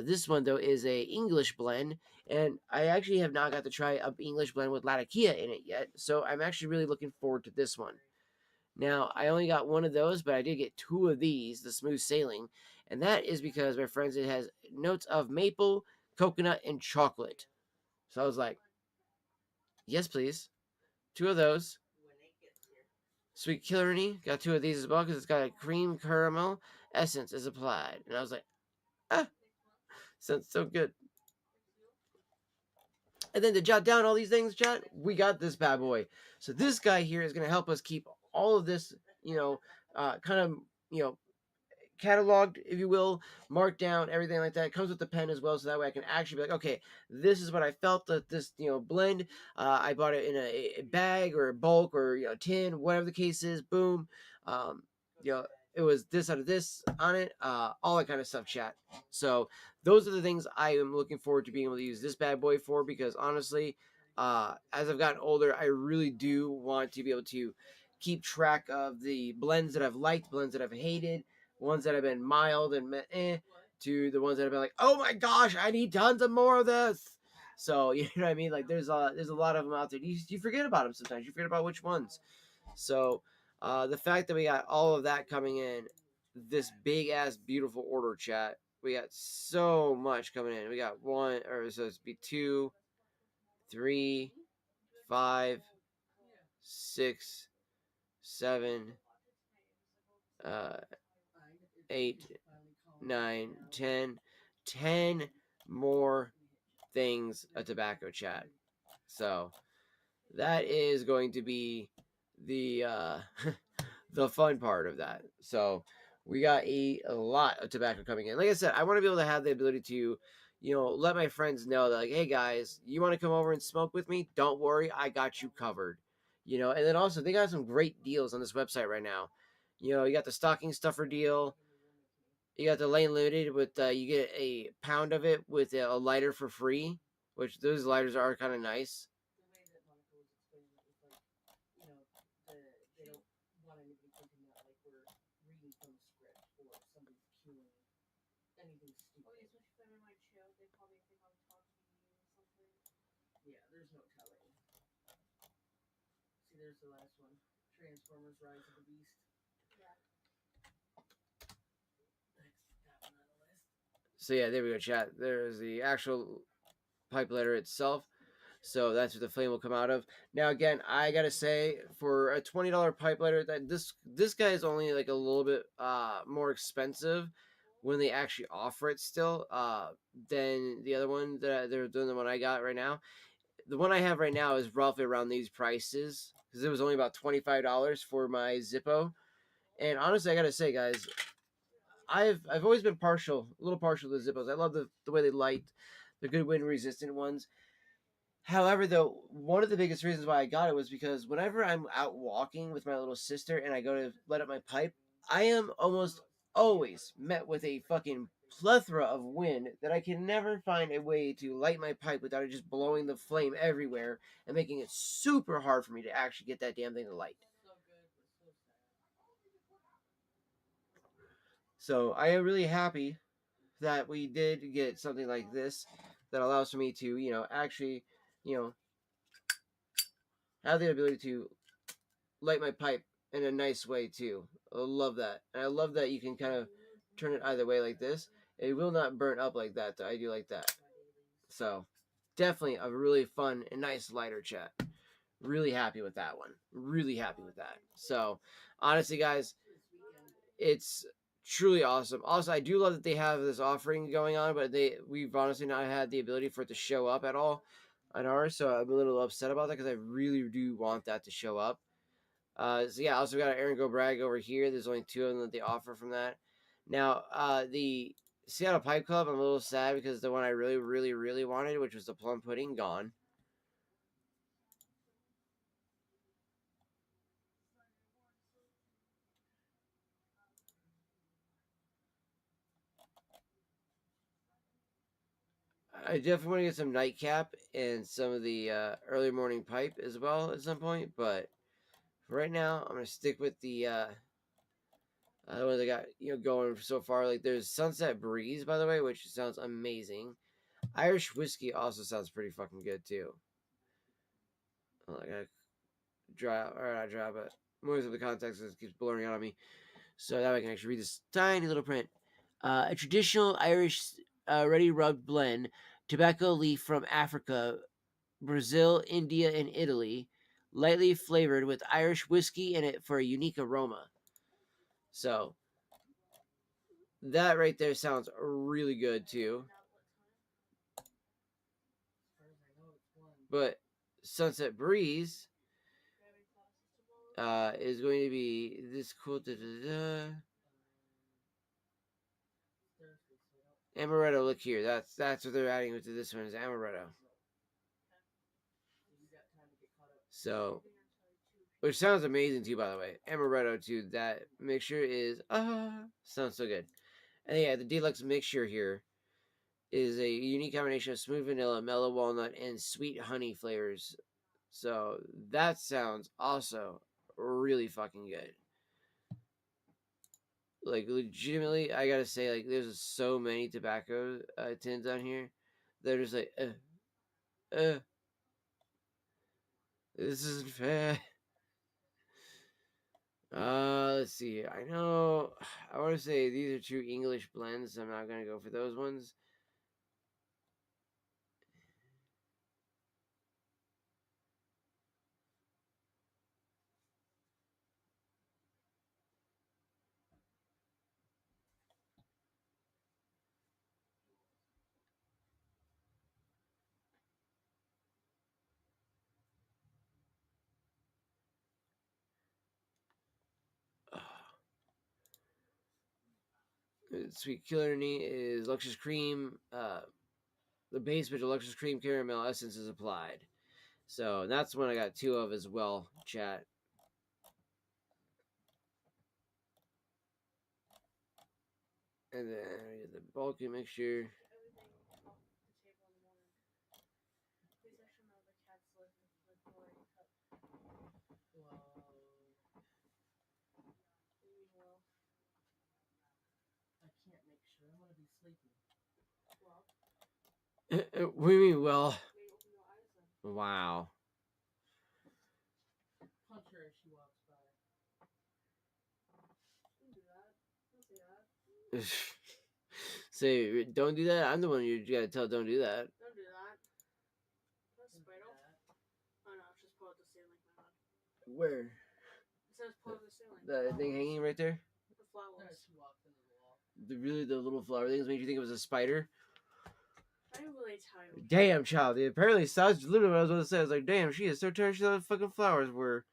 This one, though, is a English blend, and I actually have not got to try an English blend with Latakia in it yet, so I'm actually really looking forward to this one. Now, I only got one of those, but I did get two of these, the Smooth Sailing, and that is because, my friends, it has notes of maple, coconut, and chocolate. So I was like, yes, please. Two of those. Sweet Killarney, got two of these as well because it's got a cream caramel essence is applied. And I was like, ah, sounds so good. And then to jot down all these things, chat, we got this bad boy. So this guy here is going to help us keep all of this, you know, kind of, you know, cataloged, if you will, marked down, everything like that. It comes with the pen as well, so that way I can actually be like, okay, this is what I felt that this, you know, blend. I bought it in a bag or a bulk or, you know, tin, whatever the case is. Boom. You know, it was this out of this on it, all that kind of stuff, chat. So those are the things I am looking forward to being able to use this bad boy for, because honestly, as I've gotten older, I really do want to be able to keep track of the blends that I've liked, blends that I've hated, ones that have been mild and to the ones that have been like, oh my gosh, I need tons of more of this. So you know what I mean? Like there's a lot of them out there. You forget about them sometimes. You forget about which ones. So the fact that we got all of that coming in, this big ass beautiful order, chat. We got so much coming in. We got one, or so it's be 2, 3, 5, 6, 7, 8, 9, 10, 10 more things of tobacco, chat. So that is going to be the the fun part of that. So we got a lot of tobacco coming in. Like I said, I want to be able to have the ability to, you know, let my friends know that, like, hey guys, you want to come over and smoke with me? Don't worry, I got you covered. You know, and then also they got some great deals on this website right now. You know, you got the stocking stuffer deal. You got the Lane Limited with you get a pound of it with a lighter for free, which those lighters are kind of nice. So yeah, there we go, chat. There's the actual pipe lighter itself. So that's what the flame will come out of. Now again, I gotta say, for a $20 pipe lighter, that this guy is only like a little bit more expensive when they actually offer it still than the other one that they're doing, the one I got right now. The one I have right now is roughly around these prices because it was only about $25 for my Zippo. And honestly, I gotta say, guys, I've always been a little partial to the Zippos. I love the way they light, the good wind resistant ones. However, though, one of the biggest reasons why I got it was because whenever I'm out walking with my little sister and I go to let up my pipe, I am almost always met with a fucking plethora of wind that I can never find a way to light my pipe without it just blowing the flame everywhere and making it super hard for me to actually get that damn thing to light. So I am really happy that we did get something like this that allows for me to, actually, you know, have the ability to light my pipe in a nice way too. I love that. And I love that you can kind of turn it either way like this. It will not burn up like that. I do like that. So definitely a really fun and nice lighter, chat. Really happy with that one. Really happy with that. So honestly, guys, it's truly awesome. Also, I do love that they have this offering going on, but we've honestly not had the ability for it to show up at all on ours. So I'm a little upset about that because I really do want that to show up. So yeah, also got an Aaron Go Bragg over here. There's only 2 of them that they offer from that. Now, the Seattle Pipe Club, I'm a little sad because the one I really, really, really wanted, which was the plum pudding, gone. I definitely want to get some nightcap and some of the early morning pipe as well at some point, but for right now, I'm gonna stick with the one they got going so far. Like there's Sunset Breeze, by the way, which sounds amazing. Irish whiskey also sounds pretty fucking good too. Oh, I gotta draw or not draw, but more of the context keeps blurring out on me, so that I can actually read this tiny little print. A traditional Irish ready rubbed blend, tobacco leaf from Africa, Brazil, India, and Italy, lightly flavored with Irish whiskey in it for a unique aroma. So that right there sounds really good too. But Sunset Breeze is going to be this cool. Amaretto, look here. That's what they're adding to this one is amaretto. So, which sounds amazing too, by the way. Amaretto too. That mixture is sounds so good. And yeah, the deluxe mixture here is a unique combination of smooth vanilla, mellow walnut, and sweet honey flavors. So that sounds also really fucking good. Like legitimately, I gotta say, like there's so many tobacco tins on here. They're just like, this isn't fair. Let's see. I know. I want to say these are 2 English blends. So I'm not gonna go for those ones. Sweet Killer is Luxus Cream. The base bit of Luxus Cream caramel essence is applied. So that's one I got 2 of as well, chat. And then the bulky mixture. What do you mean, well? Wow. Say, don't do that. I'm the one you gotta tell. Don't do that. Don't do that. That's spider. Oh no, it's just pull up the ceiling. My bad. Where? It says pull up the ceiling. The thing hanging right there. The flowers. The little flower things made you think it was a spider. I'm really tired. Damn, child. Apparently, that's literally what I was going to say. I was like, damn, she is so tired. She thought the fucking flowers were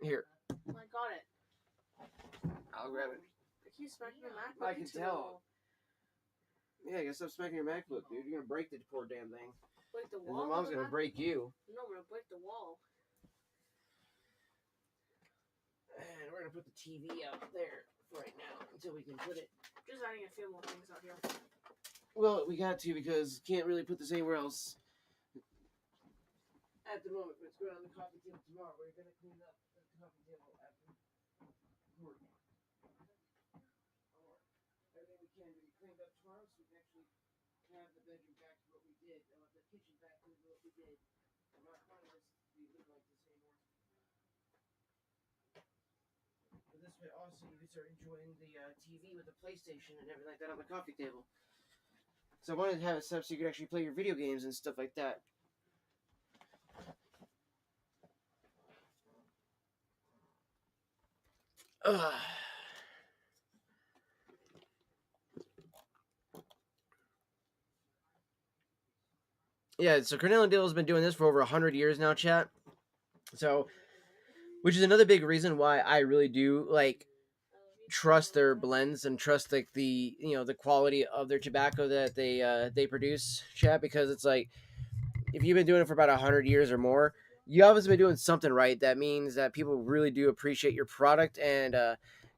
here. I got it. I'll grab it. I keep smacking the MacBook. I can tell. Yeah, I guess stop smacking your MacBook, dude. You're gonna break the poor damn thing. Break the And wall. the mom's gonna break you. No, I'm gonna break the wall. And we're gonna put the TV out there right now until we can put it. Just adding a few more things out here. Well, we got to because can't really put this anywhere else at the moment. But it's going on the coffee table tomorrow. We're gonna clean up the coffee table after recording. can to be cleaned up tomorrow, so we can actually have the bedroom back to what we did, the kitchen back to what we did. I'm not wanting this to be living like this anymore. But this way, also, you can start enjoying the TV with the PlayStation and everything like that on the coffee table. So I wanted to have it set up so you could actually play your video games and stuff like that. Ugh. Yeah, so Cornell and Dill's been doing this for over 100 years now, chat. So, which is another big reason why I really do like trust their blends and trust like the the quality of their tobacco that they produce, chat, because it's like if you've been doing it for about 100 years or more, you obviously been doing something right. That means that people really do appreciate your product and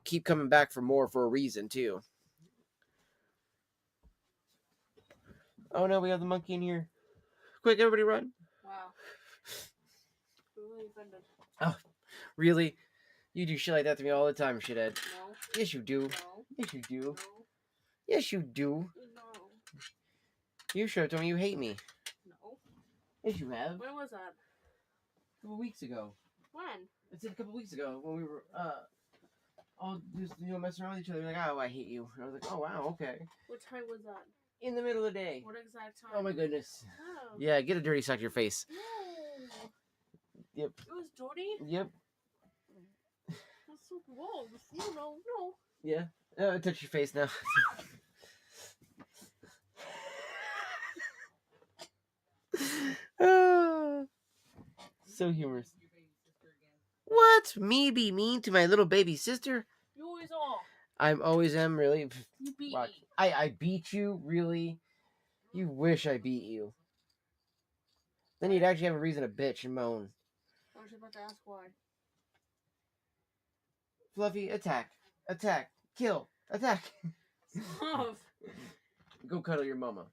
keep coming back for more for a reason too. Oh no, we have the monkey in here. Quick, everybody run. Wow. Really offended. Oh, really? You do shit like that to me all the time, shithead. No. Yes, you do. No. Yes, you do. No. Yes, you do. No. You should have told me you hate me. No. Yes, you have. When was that? A couple weeks ago. When? I said a couple weeks ago when we were all just messing around with each other. Like, oh, I hate you. And I was like, oh wow, okay. What time was that? In the middle of the day. What exact time? Oh my goodness. Oh. Yeah, get a dirty sock to your face. No. Yep. It was dirty? Yep. That's so gross. No. Yeah. Touch your face now. So humorous. What? Me be mean to my little baby sister? You always are. I'm always am, really. You beat Watch. me. I beat you, really? You wish I beat you. Then you'd actually have a reason to bitch and moan. I was about to ask why. Fluffy, attack. Attack. Kill. Attack. Stop. Go cuddle your mama.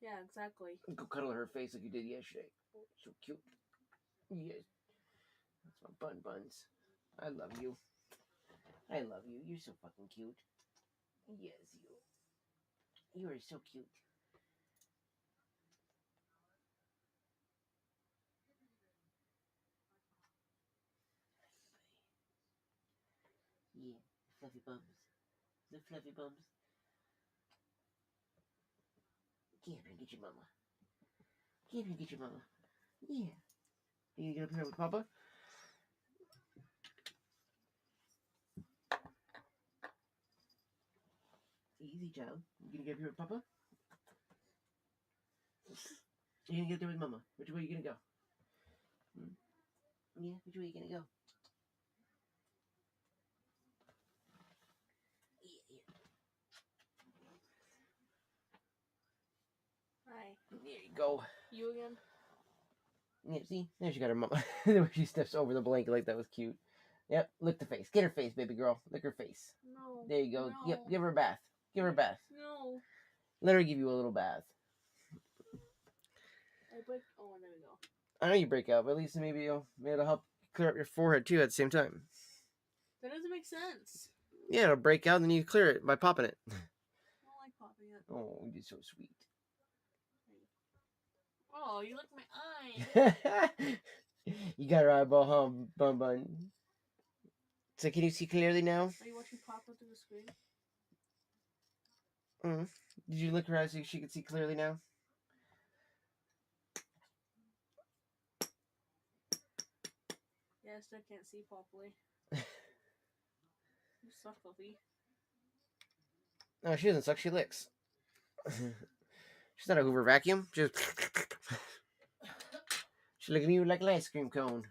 Yeah, exactly. Go cuddle her face like you did yesterday. So cute. Yes. That's my bun buns. I love you. I love you. You're so fucking cute. Yes, you. You are so cute. Yeah, fluffy bums. The fluffy bums. Get here and get your mama. Get here and get your mama. Yeah. Are you gonna get up here with Papa? Easy, child. You gonna get up here with Papa? You gonna get there with Mama? Which way are you gonna go? Yeah, which way are you gonna go? Yeah. Hi. There you go. You again? Yeah, see? There she got her mama. The way she steps over the blanket like that was cute. Yep, lick the face. Get her face, baby girl. Lick her face. No. There you go. No. Yep, give her a bath. Give her a bath. No. Let her give you a little bath. I break. Oh, there we go. I know you break out, but at least maybe it'll help clear up your forehead too at the same time. That doesn't make sense. Yeah, it'll break out and then you clear it by popping it. I don't like popping it. Oh, you're so sweet. Oh, you licked my eye. You got her eyeball, huh, Bun Bun? So can you see clearly now? Are you watching Papa through the screen? Did you lick her eyes so she could see clearly now? Yeah, I still can't see properly. You suck, Fluffy. No, she doesn't suck. She licks. She's not a Hoover vacuum. She's licking you like an ice cream cone.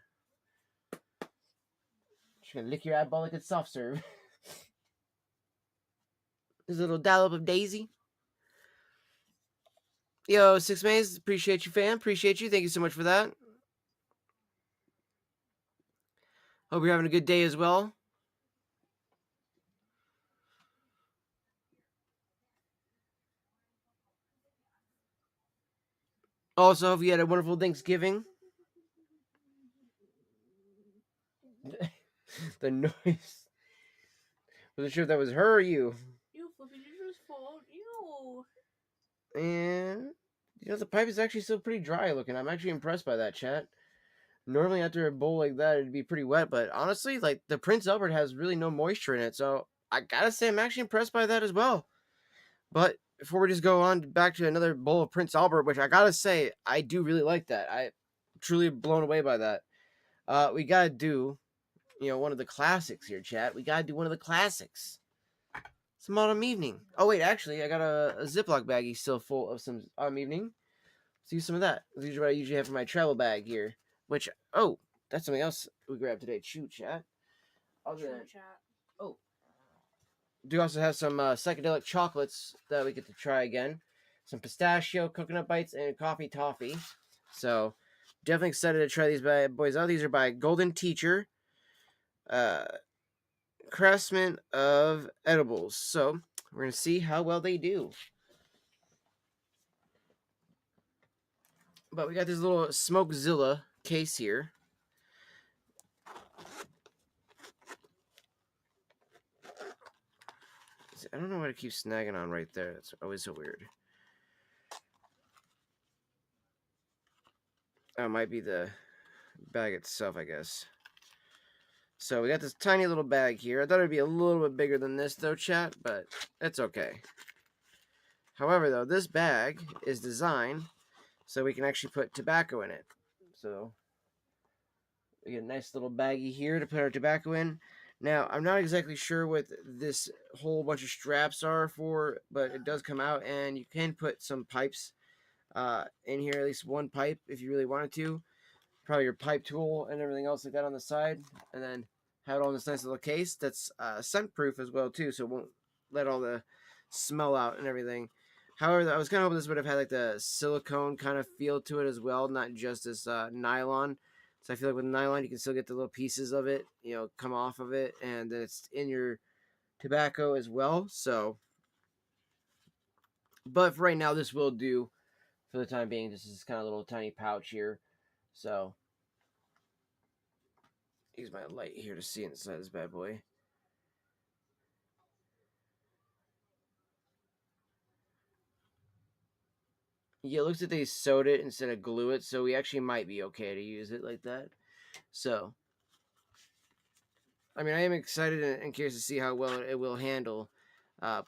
She's gonna lick your eyeball like it's soft serve. There's a little dollop of Daisy. Yo, 6 Mays, appreciate you, fam. Appreciate you. Thank you so much for that. Hope you're having a good day as well. Also, hope you had a wonderful Thanksgiving. The noise. Wasn't sure if that was her or you. You, Fluffy, did you just fall? Ew. And the pipe is actually still pretty dry looking. I'm actually impressed by that, chat. Normally after a bowl like that, it'd be pretty wet, but honestly, like the Prince Albert has really no moisture in it, so I gotta say I'm actually impressed by that as well. But before we just go on back to another bowl of Prince Albert, which I gotta say I do really like that. I truly blown away by that. We gotta do, one of the classics here, chat. We gotta do one of the classics. Some autumn evening. Oh wait, actually, I got a Ziploc baggie still full of some autumn evening. Let's use some of that. This is what I usually have in my travel bag here. Which, that's something else we grabbed today. Shoot, chat. Oh, do also have some psychedelic chocolates that we get to try again. Some pistachio, coconut bites, and coffee toffee. So, definitely excited to try these bad boys out. These are by Golden Teacher, Craftsman of Edibles. So, we're going to see how well they do. But we got this little Smokezilla case here. I don't know why to keep snagging on right there. It's always so weird. Oh, it might be the bag itself, I guess. So we got this tiny little bag here. I thought it'd be a little bit bigger than this, though, chat, but it's okay. However, though, this bag is designed so we can actually put tobacco in it. So we get a nice little baggie here to put our tobacco in. Now, I'm not exactly sure what this whole bunch of straps are for, but it does come out, and you can put some pipes in here, at least one pipe if you really wanted to. Probably your pipe tool and everything else like that on the side, and then have it all in this nice little case that's scent proof as well too, so it won't let all the smell out and everything. However, I was kind of hoping this would have had like the silicone kind of feel to it as well, not just this nylon. So I feel like with nylon you can still get the little pieces of it, come off of it, and then it's in your tobacco as well. So, but for right now, this will do for the time being. This is kind of little tiny pouch here. So, use my light here to see inside this bad boy. Yeah, it looks like they sewed it instead of glue it, so we actually might be okay to use it like that. So, I mean, I am excited and curious to see how well it will handle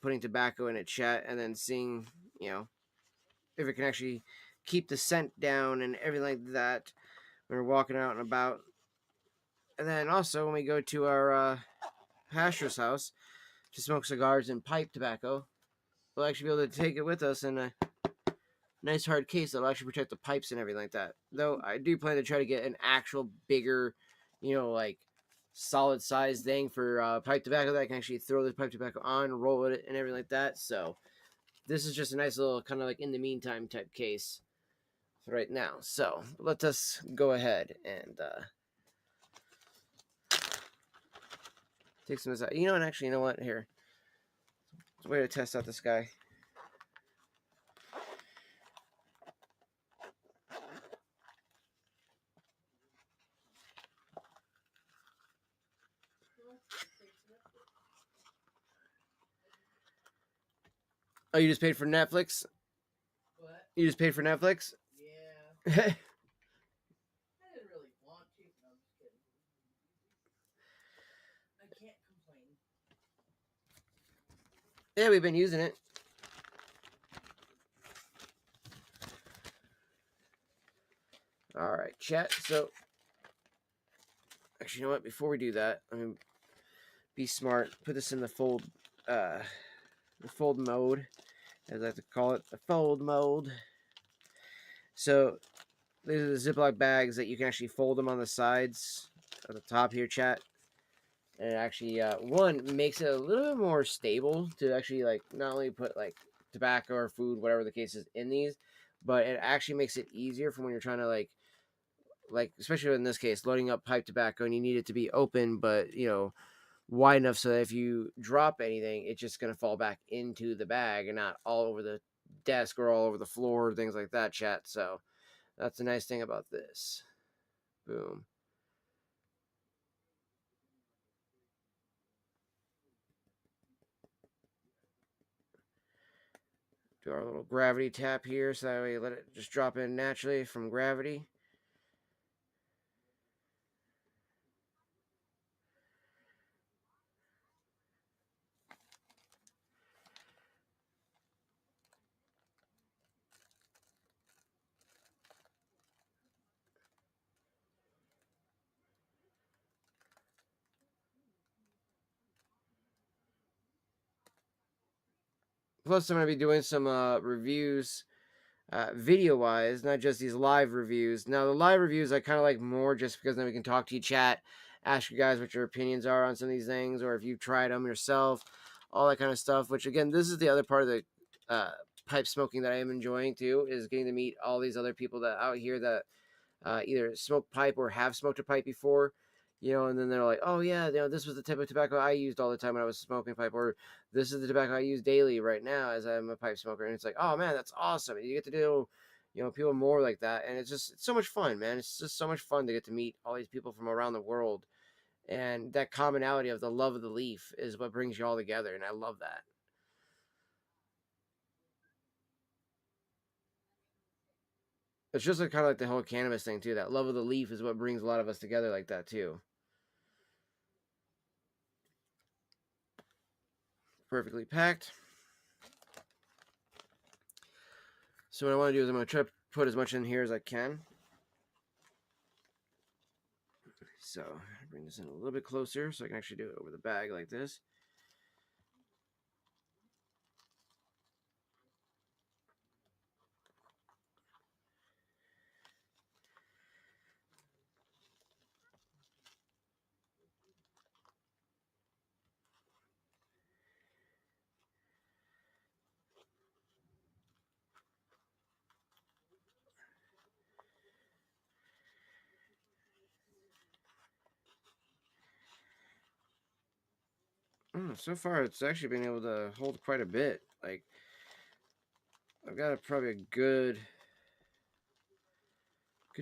putting tobacco in it, chat, and then seeing, if it can actually keep the scent down and everything like that when we're walking out and about. And then also, when we go to our pastor's house to smoke cigars and pipe tobacco, we'll actually be able to take it with us in a nice hard case that'll actually protect the pipes and everything like that. Though I do plan to try to get an actual bigger, like solid size thing for pipe tobacco that I can actually throw the pipe tobacco on, roll it, and everything like that. So this is just a nice little kind of like in the meantime type case for right now. So let us go ahead and take some of this out. And actually, you know what? Here, it's a way to test out this guy. Oh, you just paid for Netflix? What? You just paid for Netflix? Yeah. I didn't really want to, but I'm just kidding. I can't complain. Yeah, we've been using it. All right, chat. So, actually, you know what? Before we do that, I mean, be smart. Put this in the fold mode, as I like to call it, the fold mode. So, these are the Ziploc bags that you can actually fold them on the sides at the top here, chat. And it actually, one, makes it a little bit more stable to actually, like, not only put, like, tobacco or food, whatever the case is, in these, but it actually makes it easier for when you're trying to, like, especially in this case, loading up pipe tobacco, and you need it to be open, but, wide enough so that if you drop anything, it's just going to fall back into the bag and not all over the desk or all over the floor, things like that, chat. So that's the nice thing about this. Boom. Do our little gravity tap here, so that way let it just drop in naturally from gravity. Plus, I'm going to be doing some reviews, video-wise, not just these live reviews. Now, the live reviews I kind of like more just because then we can talk to you, chat, ask you guys what your opinions are on some of these things, or if you've tried them yourself, all that kind of stuff. Which, again, this is the other part of the pipe smoking that I am enjoying, too, is getting to meet all these other people that out here that either smoke pipe or have smoked a pipe before, and then they're like, oh yeah, this was the type of tobacco I used all the time when I was smoking pipe, or this is the tobacco I use daily right now as I'm a pipe smoker. And it's like, oh man, that's awesome. You get to do, people more like that. And it's so much fun, man. It's just so much fun to get to meet all these people from around the world. And that commonality of the love of the leaf is what brings you all together. And I love that. It's just kind of like the whole cannabis thing too. That love of the leaf is what brings a lot of us together like that too. Perfectly packed. So what I want to do is I'm going to try to put as much in here as I can. So bring this in a little bit closer so I can actually do it over the bag like this. So far, it's actually been able to hold quite a bit. Like, I've got probably a good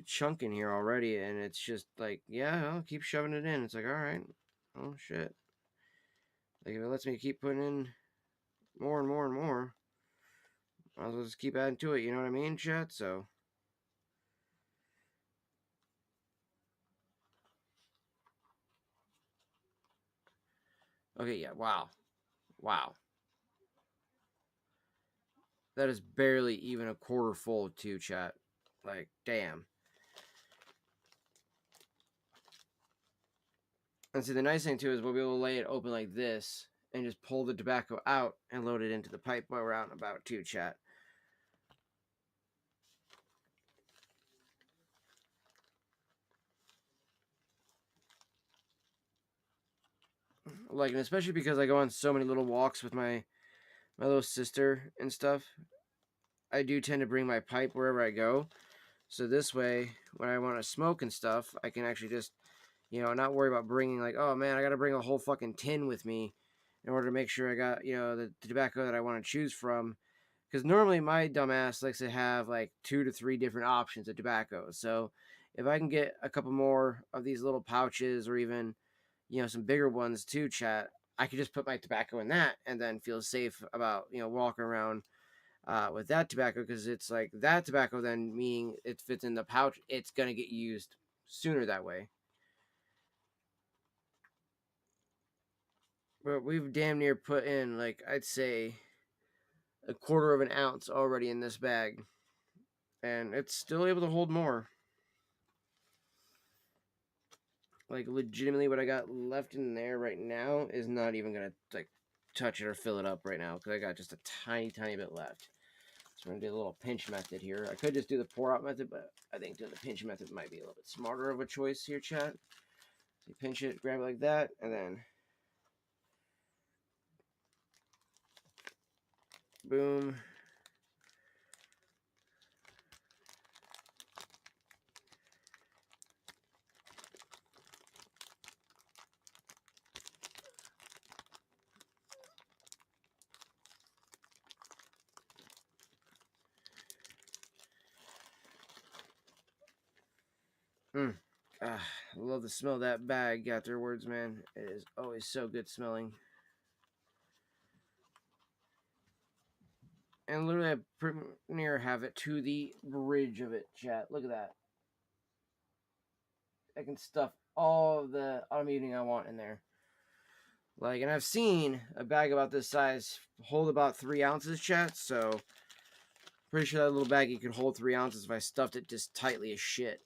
chunk in here already, and it's just like, yeah, I'll keep shoving it in. It's like, all right, oh shit. Like, if it lets me keep putting in more and more and more, might as well just keep adding to it. You know what I mean, chat? So. Okay, yeah, wow. Wow. That is barely even a quarter full too, chat. Like, damn. And see, the nice thing too is we'll be able to lay it open like this and just pull the tobacco out and load it into the pipe while we're out and about too, chat. Like, and especially because I go on so many little walks with my little sister and stuff, I do tend to bring my pipe wherever I go. So this way, when I want to smoke and stuff, I can actually just, not worry about bringing like, oh man, I got to bring a whole fucking tin with me in order to make sure I got, the tobacco that I want to choose from. Because normally my dumbass likes to have like 2 to 3 different options of tobacco. So if I can get a couple more of these little pouches or even, some bigger ones too, chat, I could just put my tobacco in that and then feel safe about, walking around with that tobacco, because it's like that tobacco then meaning it fits in the pouch, it's going to get used sooner that way. But we've damn near put in, like, I'd say a quarter of an ounce already in this bag, and it's still able to hold more. Like, legitimately what I got left in there right now is not even going to, like, touch it or fill it up right now, because I got just a tiny bit left. So we're going to do a little pinch method here. I could just do the pour out method, but I think doing the pinch method might be a little bit smarter of a choice here, chat. So you pinch it, grab it like that, and then boom. I love the smell of that bag afterwards, man. It is always so good smelling. And literally, I pretty near have it to the bridge of it, chat. Look at that. I can stuff all of the autumn evening I want in there. Like, and I've seen a bag about this size hold about 3 ounces, chat. So, pretty sure that little baggie could hold 3 ounces if I stuffed it just tightly as shit.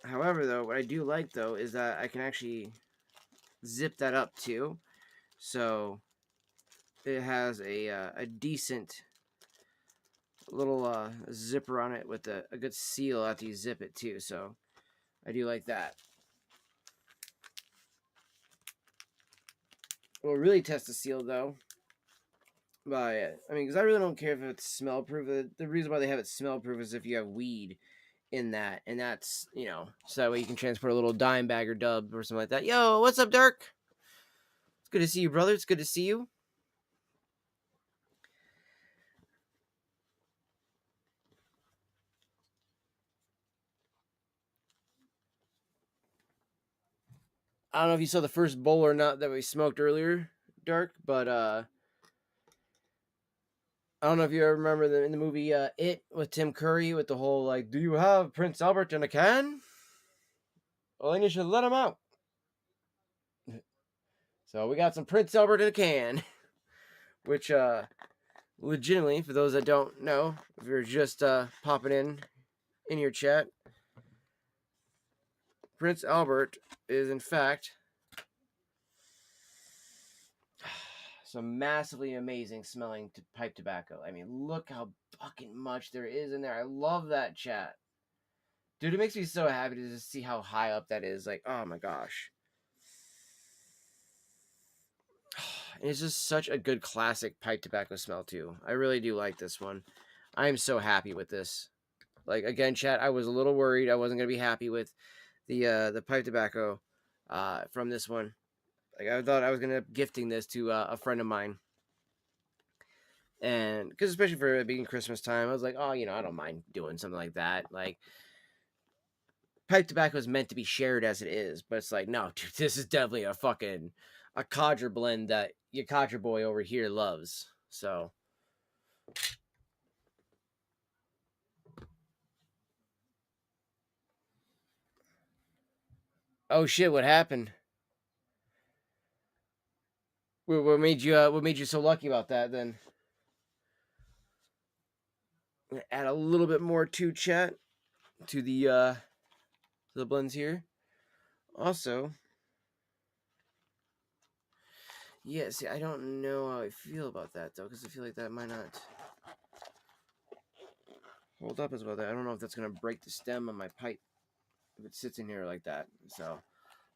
However, though, what I do like, though, is that I can actually zip that up, too. So, it has a decent little zipper on it with a good seal after you zip it, too. So, I do like that. We'll really test the seal, though. But, I mean, because I really don't care if it's smell proof. The reason why they have it smell proof is if you have weed in that. And that's, you know, so that way you can transport a little dime bag or dub or something like that. Yo, what's up, Dirk? It's good to see you, brother. It's good to see you. I don't know if you saw the first bowl or not that we smoked earlier, Dark, but I don't know if you ever remember in the movie It with Tim Curry with the whole like, do you have Prince Albert in a can? Well, then you should let him out. So we got some Prince Albert in a can, which legitimately, for those that don't know, if you're just popping in your chat, Prince Albert is in fact some massively amazing smelling pipe tobacco. I mean, look how fucking much there is in there. I love that, chat. Dude, it makes me so happy to just see how high up that is. Like, oh my gosh. And it's just such a good classic pipe tobacco smell, too. I really do like this one. I am so happy with this. Like, again, chat, I was a little worried I wasn't going to be happy with the pipe tobacco from this one. Like, I thought I was going to gifting this to a friend of mine. And because especially for it being Christmas time, I was like, oh, you know, I don't mind doing something like that. Like, pipe tobacco is meant to be shared as it is, but it's like, no, dude, this is definitely a codger blend that your codger boy over here loves. So, oh shit, what happened? What made you so lucky about that? Then add a little bit more to chat to the blends here. Also, yeah, see, I don't know how I feel about that though, because I feel like that might not hold up as well. I don't know if that's gonna break the stem on my pipe if it sits in here like that. So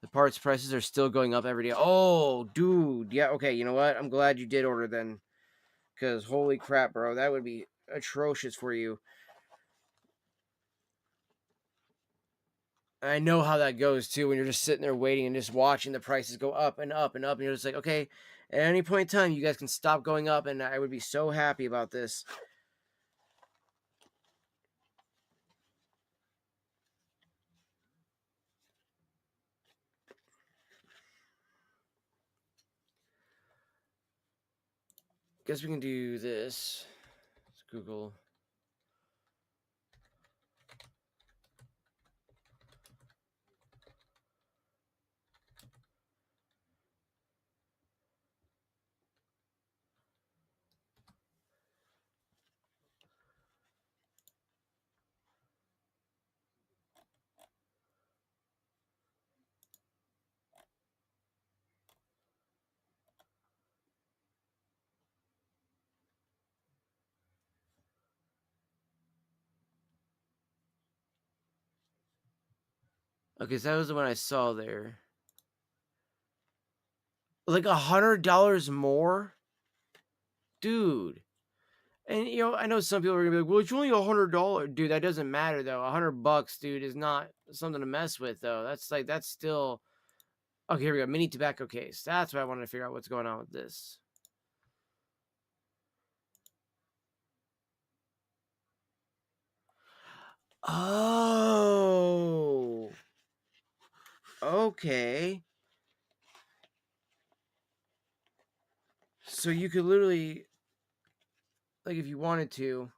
the parts prices are still going up every day. Oh, dude, yeah, okay. You know what? I'm glad you did order then, because holy crap, bro, that would be atrocious for you. I know how that goes too when you're just sitting there waiting and just watching the prices go up and up and up, and you're just like, okay, at any point in time, you guys can stop going up, and I would be so happy about this. Guess we can do this. Let's Google. Okay, so that was the one I saw there. Like $100 more, dude. And you know, I know some people are gonna be like, "Well, it's only $100, dude." That doesn't matter though. $100, dude, is not something to mess with though. That's still okay. Here we go. Mini tobacco case. That's what I wanted to figure out what's going on with this. Oh, okay. So you could literally, like if you wanted to,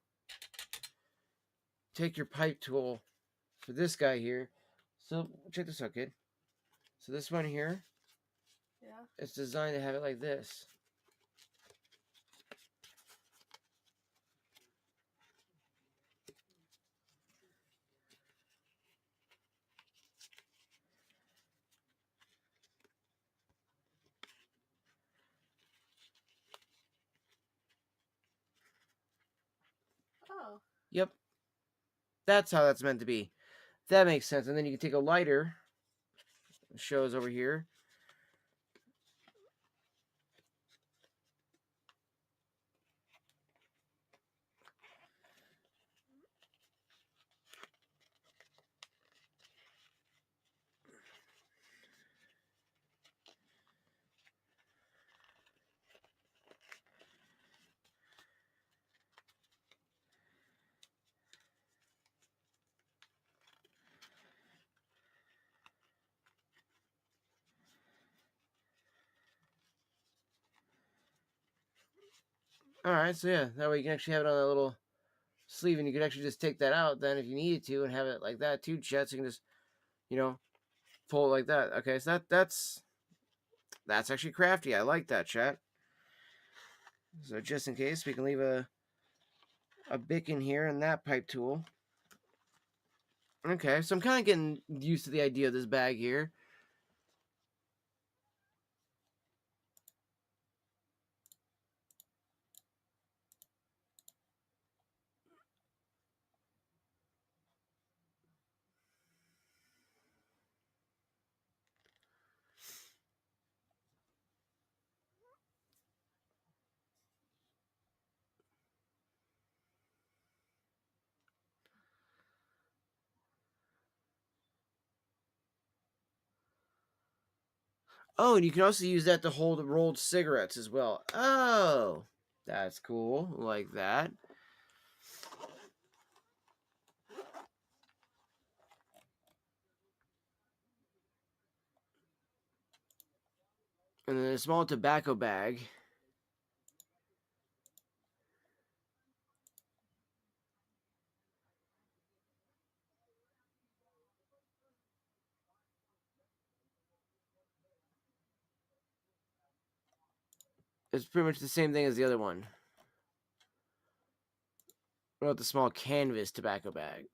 take your pipe tool for this guy here. So check this out, kid. So this one here, Yeah. it's designed to have it like this. Oh. Yep. That's how that's meant to be. That makes sense. And then you can take a lighter. It shows over here. Alright, so yeah, that way you can actually have it on a little sleeve, and you could actually just take that out then if you needed to and have it like that too, Chet. So you can just, pull it like that. Okay, so that's actually crafty. I like that, chat. So just in case, we can leave a bic in here and that pipe tool. Okay, so I'm kind of getting used to the idea of this bag here. Oh, and you can also use that to hold rolled cigarettes as well. Oh, that's cool. Like that. And then a small tobacco bag. It's pretty much the same thing as the other one. What about the small canvas tobacco bag?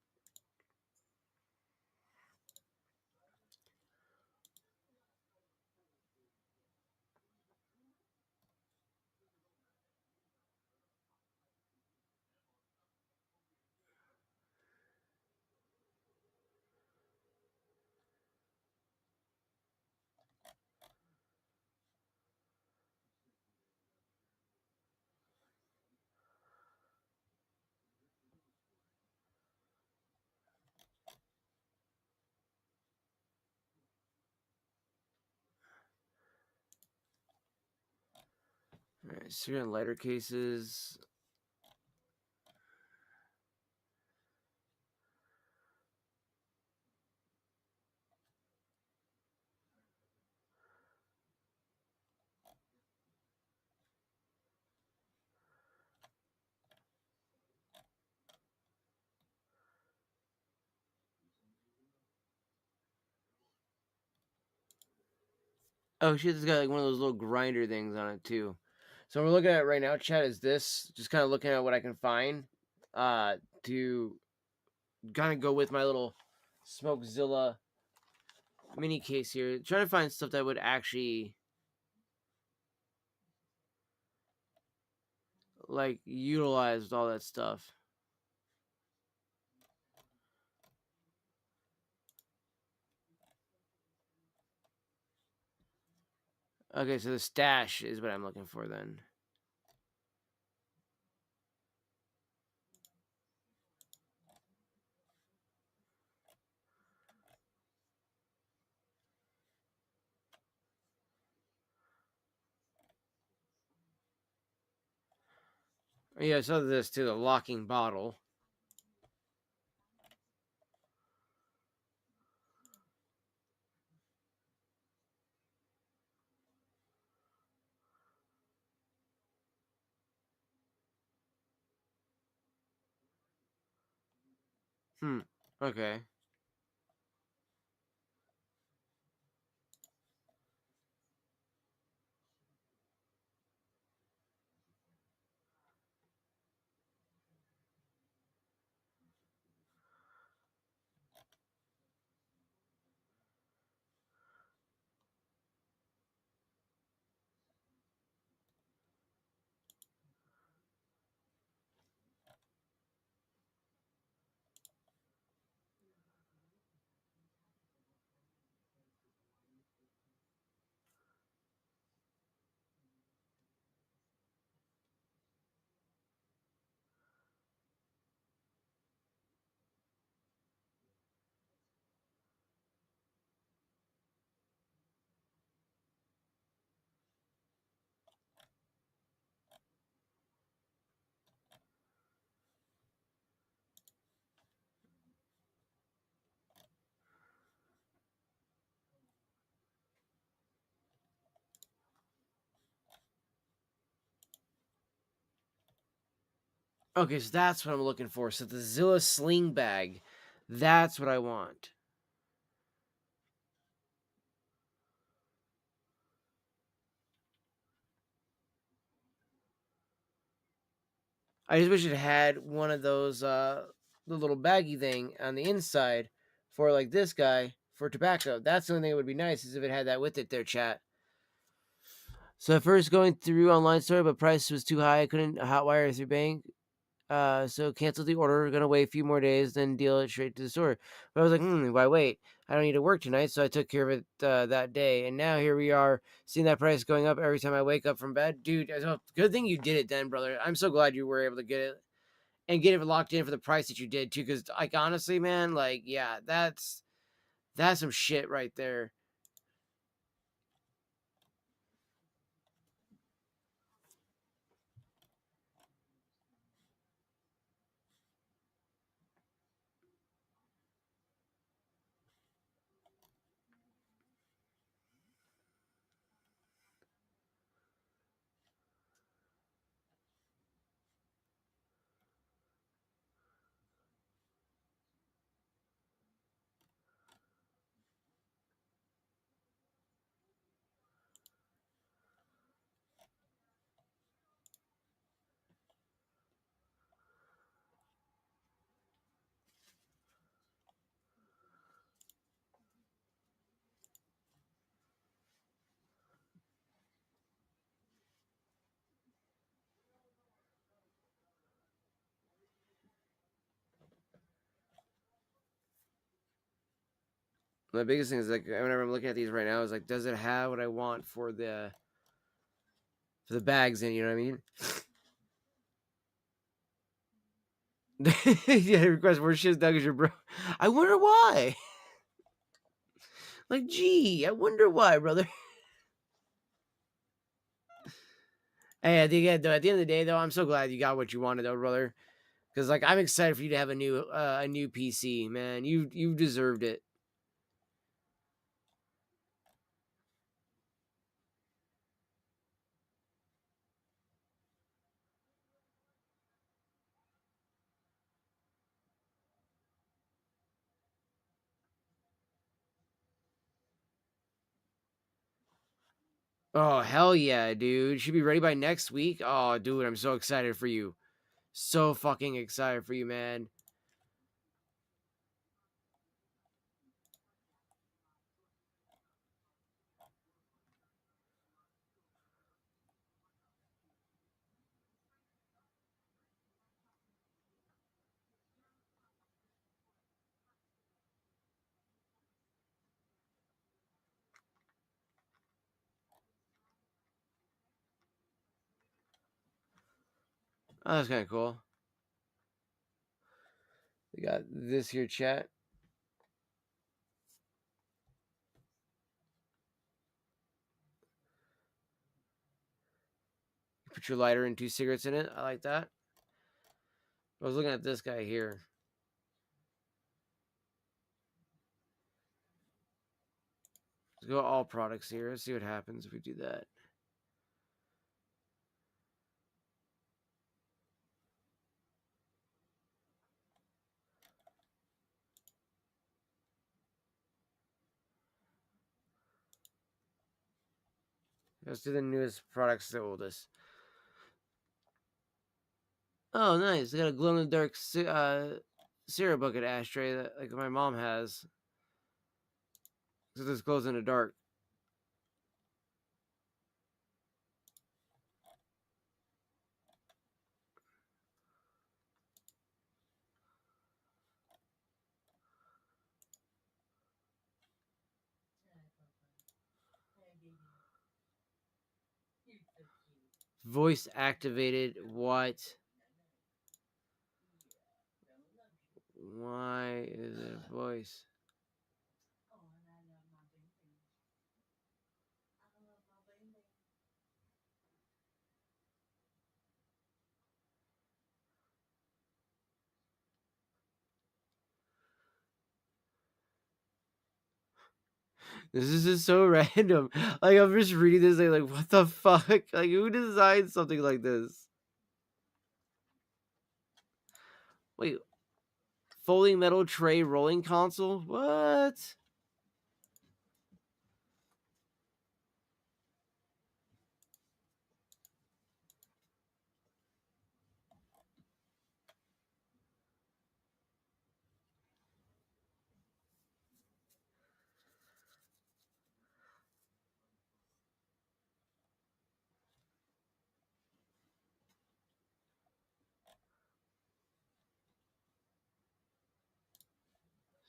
Alright, cigarette lighter cases. Oh shit, it's got like one of those little grinder things on it too. So what we're looking at right now, chat, is this. Just kind of looking at what I can find to kind of go with my little Smokezilla mini case here. Trying to find stuff that would actually like utilize all that stuff. Okay, so the stash is what I'm looking for then. Oh, yeah, so this too, the locking bottle. Okay. Okay, so that's what I'm looking for. So the Zilla sling bag. That's what I want. I just wish it had one of those the little baggy thing on the inside for like this guy for tobacco. That's the only thing that would be nice is if it had that with it there, chat. So at first going through online store, but price was too high. I couldn't hotwire through bank. So canceled the order. Gonna wait a few more days, then deal it straight to the store. But I was like, why wait? I don't need to work tonight, so I took care of it that day. And now here we are, seeing that price going up every time I wake up from bed, dude. Good thing you did it then, brother. I'm so glad you were able to get it and get it locked in for the price that you did too. Because like honestly, man, like yeah, that's some shit right there. The biggest thing is like whenever I'm looking at these right now is like, does it have what I want for the bags in? You know what I mean? Yeah, request more shit Doug is your bro. I wonder why. Like, gee, I wonder why, brother. Hey, at the end of the day, though, I'm so glad you got what you wanted, though, brother. Because like, I'm excited for you to have a new PC, man. You deserved it. Oh hell yeah, dude! Should be ready by next week. Oh, dude, I'm so excited for you. So fucking excited for you, man. Oh, that's kind of cool. We got this here, chat. Put your lighter and 2 cigarettes in it. I like that. I was looking at this guy here. Let's go all products here. Let's see what happens if we do that. Let's do the newest products, the oldest. Oh, nice. I got a glow in the dark cereal bucket ashtray that like my mom has. So this glows in the dark. Voice activated. What? Why is it a voice? This is just so random. Like I'm just reading this, like what the fuck? Like who designed something like this? Wait, folding metal tray rolling console? What?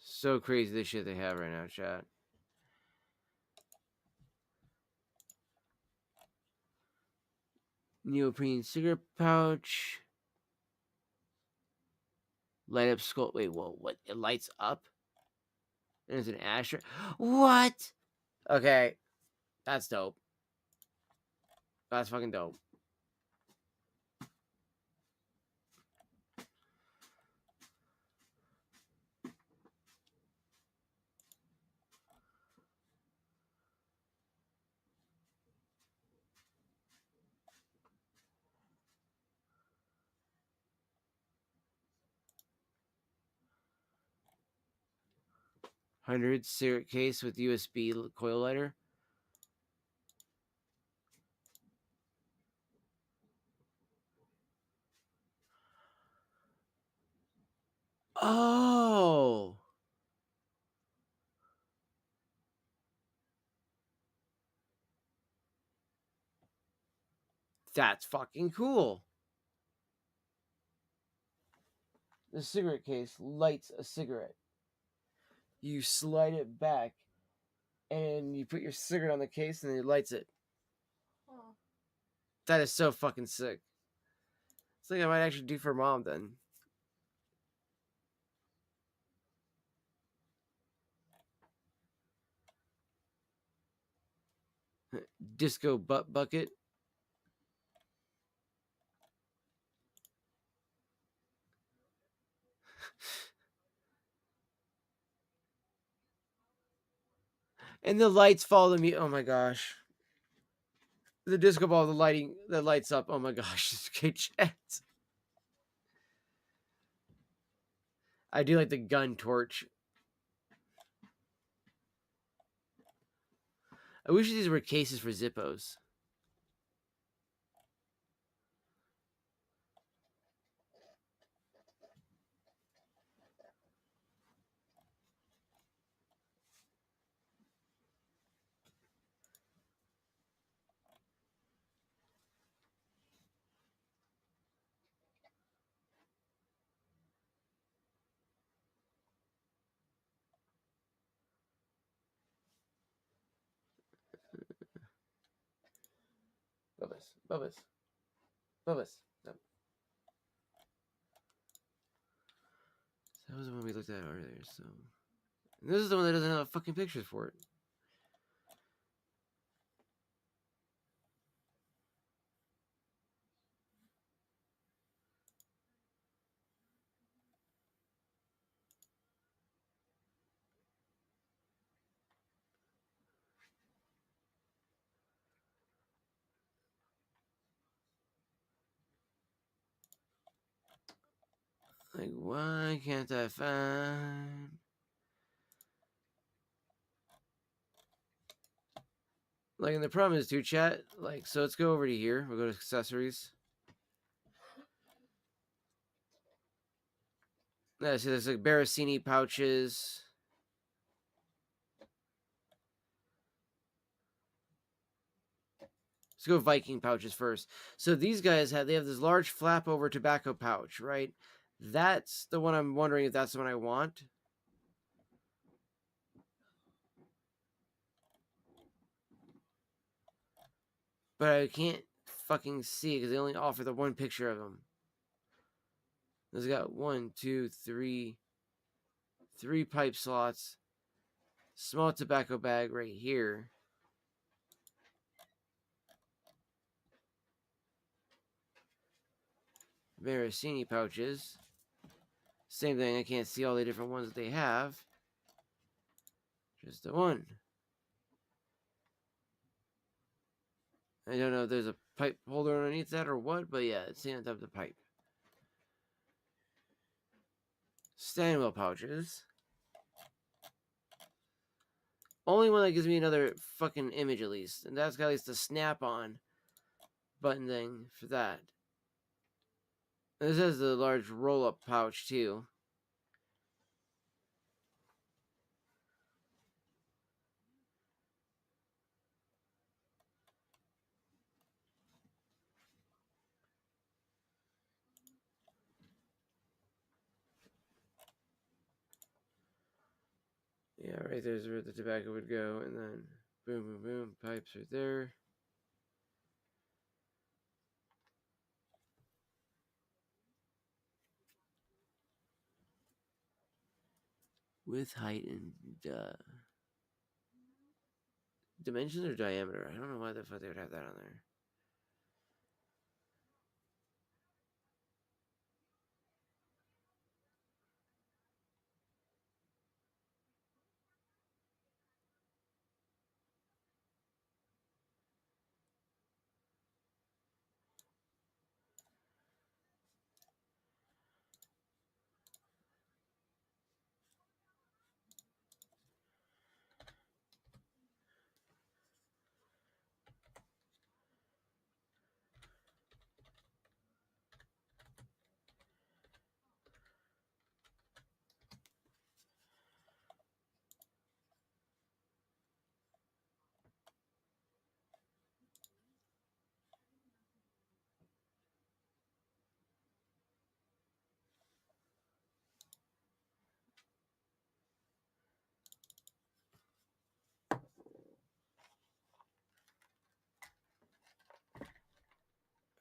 So crazy the shit they have right now, chat. Neoprene cigarette pouch. Light up skull. Wait, whoa, what? It lights up? And it's an ashtray. What? Okay, that's dope. That's fucking dope. $100 cigarette case with USB coil lighter. Oh, that's fucking cool. The cigarette case lights a cigarette. You slide it back, and you put your cigarette on the case, and it lights it. Huh. That is so fucking sick. It's like I might actually do for mom then. Disco butt bucket. And the lights follow me. Oh my gosh. The disco ball, the lighting that lights up. Oh my gosh. Okay, chat. I do like the gun torch. I wish these were cases for Zippos. Bubba's. Bubba's. No. That was the one we looked at earlier, so. And this is the one that doesn't have fucking pictures for it. Like, why can't I find... Like, and the problem is too, chat. Like, so let's go over to here. We'll go to accessories. Yeah, see, there's like Barasini pouches. Let's go Viking pouches first. So these guys have this large flap over tobacco pouch, right? That's the one I'm wondering if that's the one I want. But I can't fucking see because they only offer the one picture of them. There's got 1, 2, 3 pipe slots. Small tobacco bag right here. Maraschino pouches. Same thing, I can't see all the different ones that they have. Just the one. I don't know if there's a pipe holder underneath that or what, but yeah, it's the on top of the pipe. Stanwell pouches. Only one that gives me another fucking image at least. And that's got at least a snap-on button thing for that. This has the large roll-up pouch too. Yeah, right there's where the tobacco would go, and then boom, boom, boom, pipes right there. With height and dimensions or diameter? I don't know why the fuck they would have that on there.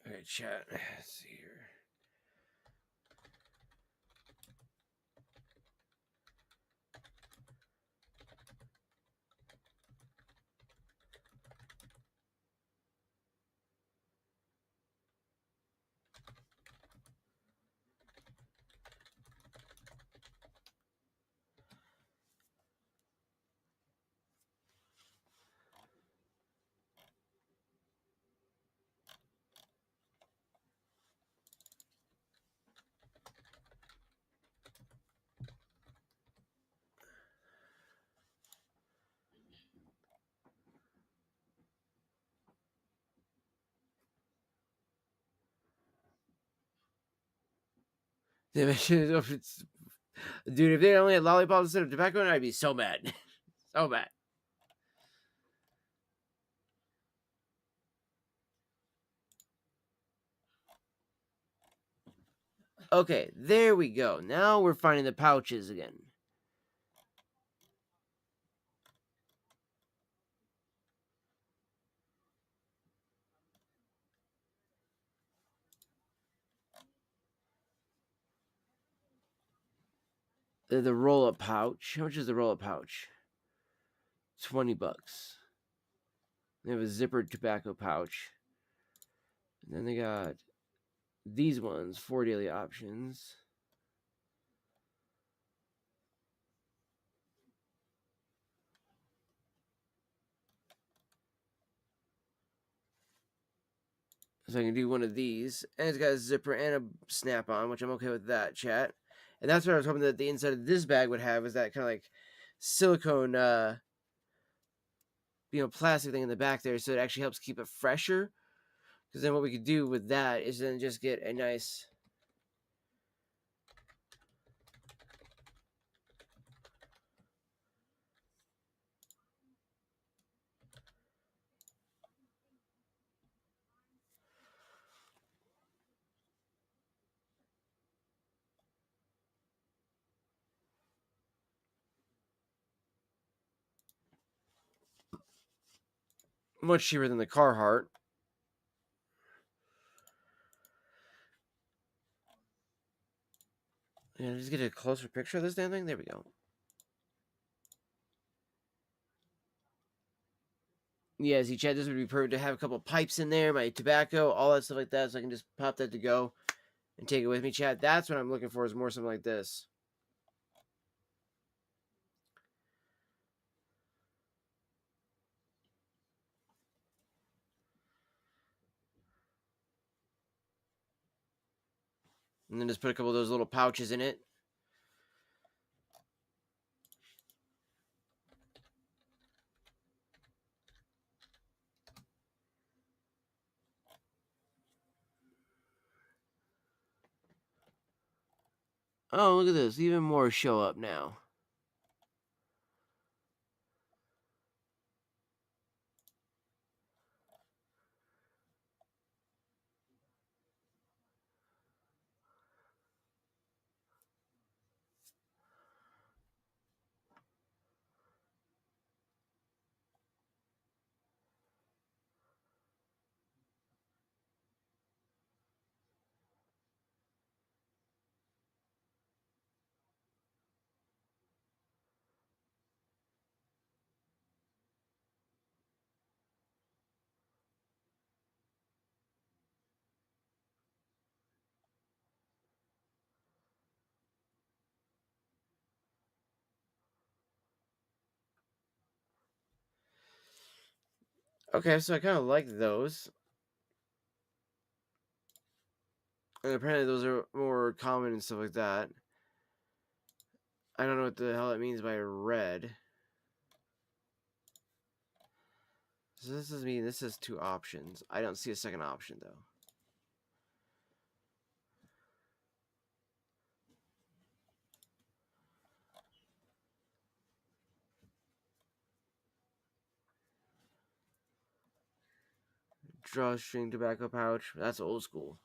Alright, chat. Let's see here. Dude, if they only had lollipops instead of tobacco, I'd be so mad. So mad. Okay, there we go. Now we're finding the pouches again. The roll-up pouch. How much is the roll-up pouch? $20. They have a zippered tobacco pouch. And then they got these ones, 4 daily options. So I can do one of these. And it's got a zipper and a snap-on, which I'm okay with that, chat. And that's what I was hoping that the inside of this bag would have, is that kind of like silicone plastic thing in the back there, so it actually helps keep it fresher. Because then what we could do with that is then just get a nice much cheaper than the Carhartt. Yeah, just get a closer picture of this damn thing. There we go. Yeah, see, Chad, this would be perfect to have a couple pipes in there, my tobacco, all that stuff like that, so I can just pop that to go and take it with me, Chad. That's what I'm looking for, is more something like this. And then just put a couple of those little pouches in it. Oh, look at this. Even more show up now. Okay, so I kind of like those. And apparently those are more common and stuff like that. I don't know what the hell it means by red. So this is me. This is 2 options. I don't see a second option, though. Drawstring tobacco pouch. That's old school.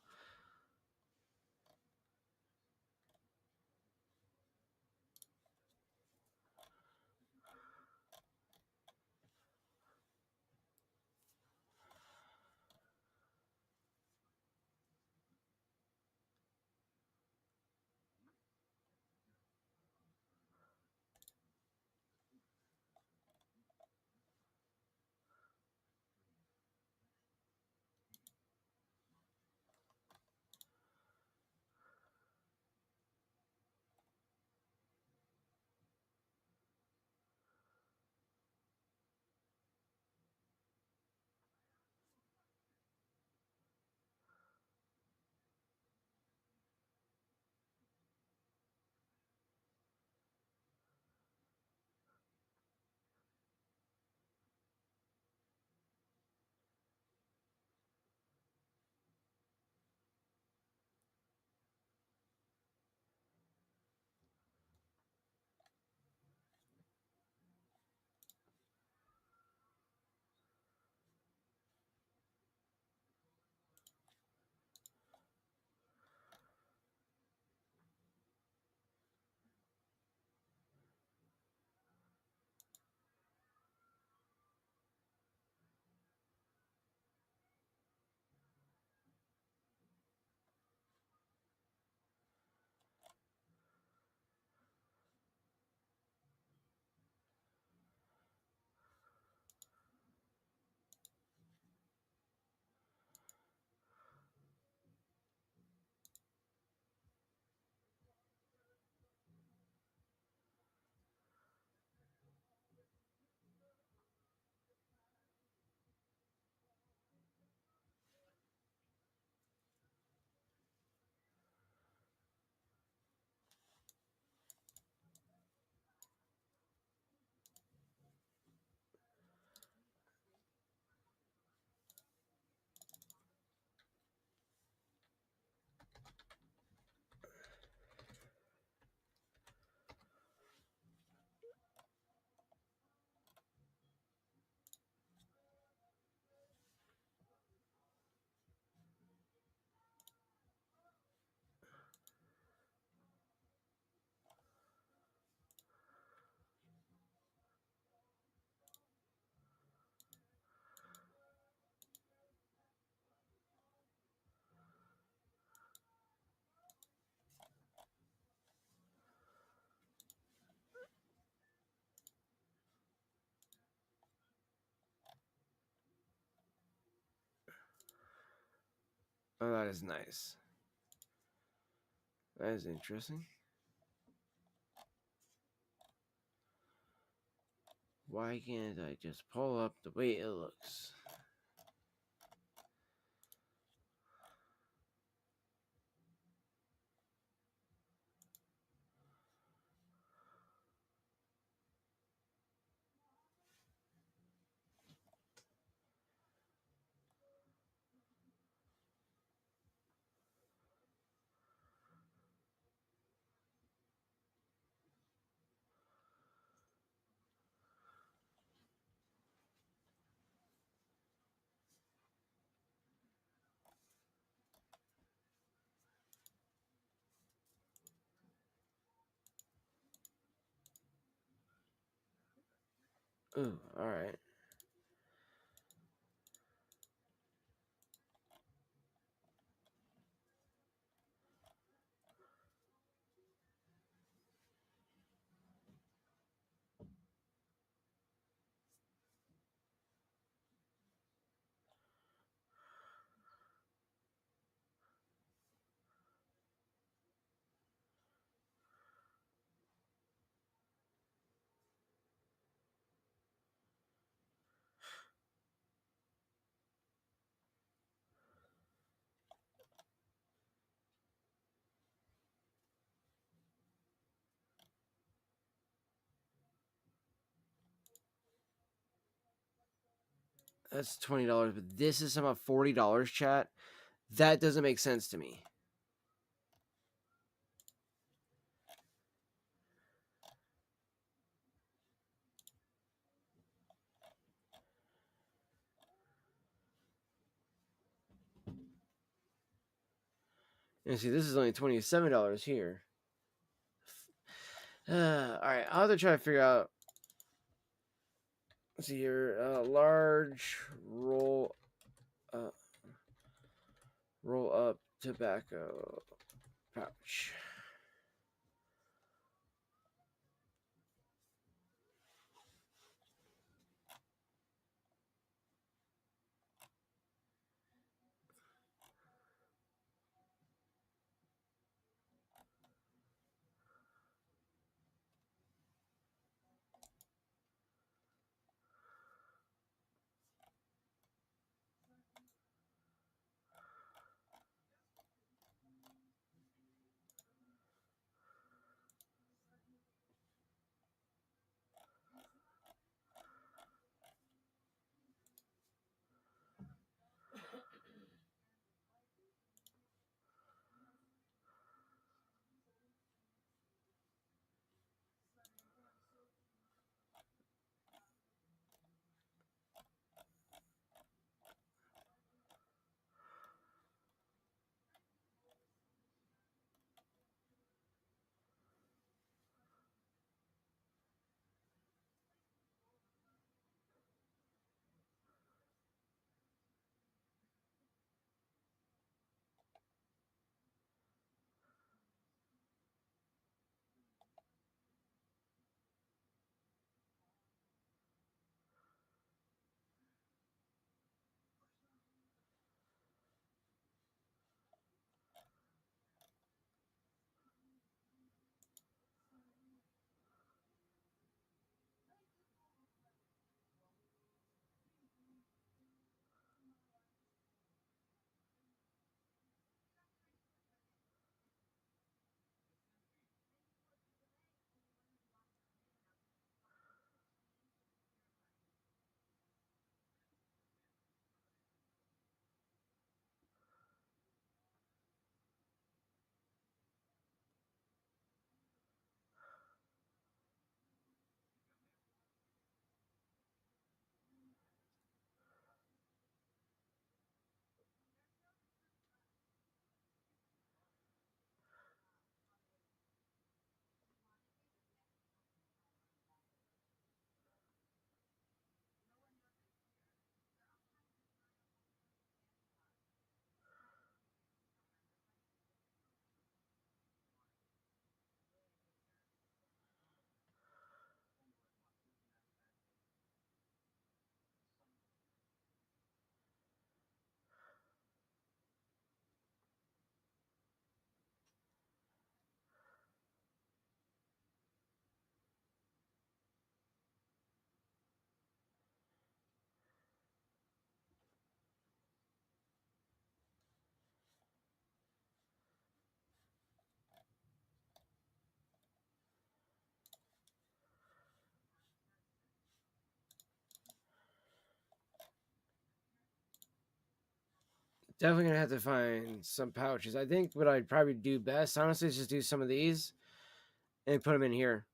Oh, that is nice. That is interesting. Why can't I just pull up the way it looks? Ooh, alright. That's $20, but this is about $40, chat. That doesn't make sense to me. And see, this is only $27 here. Alright, I'll have to try to figure out. Let's see here. Large roll up tobacco pouch. Definitely gonna have to find some pouches. I think what I'd probably do best, honestly, is just do some of these and put them in here.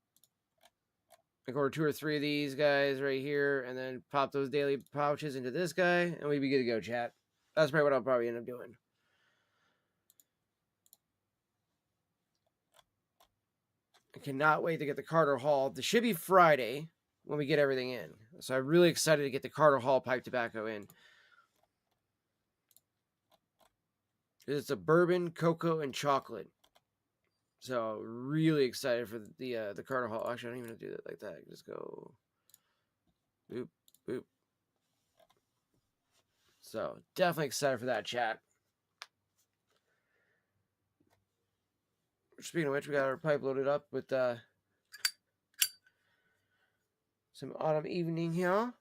Like order 2 or 3 of these guys right here, and then pop those daily pouches into this guy, and we'd be good to go, chat. That's probably what I'll probably end up doing. I cannot wait to get the Carter Hall. This should be Friday when we get everything in. So I'm really excited to get the Carter Hall pipe tobacco in. It's a bourbon, cocoa, and chocolate. So really excited for the Carter Hall. Actually, I don't even have to do that like that. Just go boop, boop. So definitely excited for that, chat. Speaking of which, we got our pipe loaded up with some autumn evening here.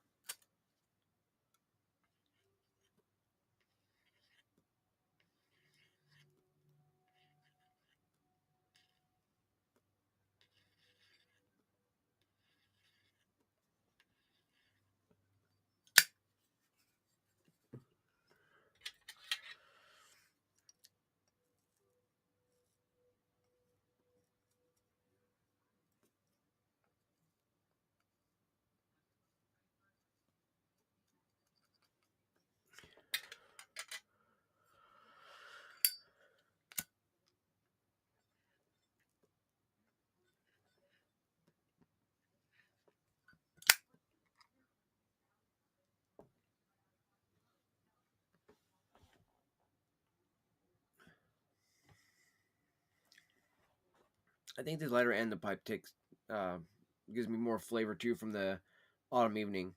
I think the lighter end the pipe takes gives me more flavor too from the autumn evening.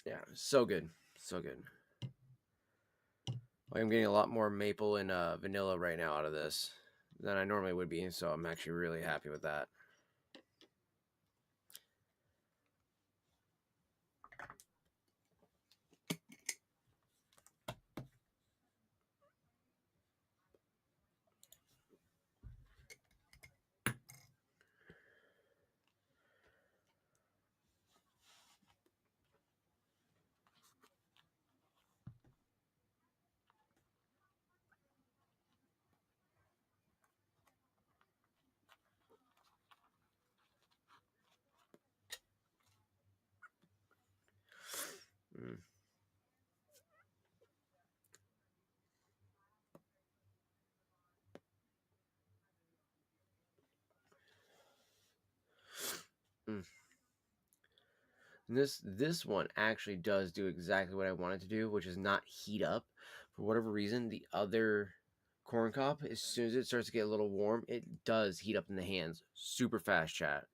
Yeah, so good, so good. I'm getting a lot more maple and vanilla right now out of this than I normally would be, so I'm actually really happy with that. Mm. Mm. This one actually does do exactly what I wanted to do, which is not heat up. For whatever reason, the other corn cob, as soon as it starts to get a little warm, it does heat up in the hands super fast, chat.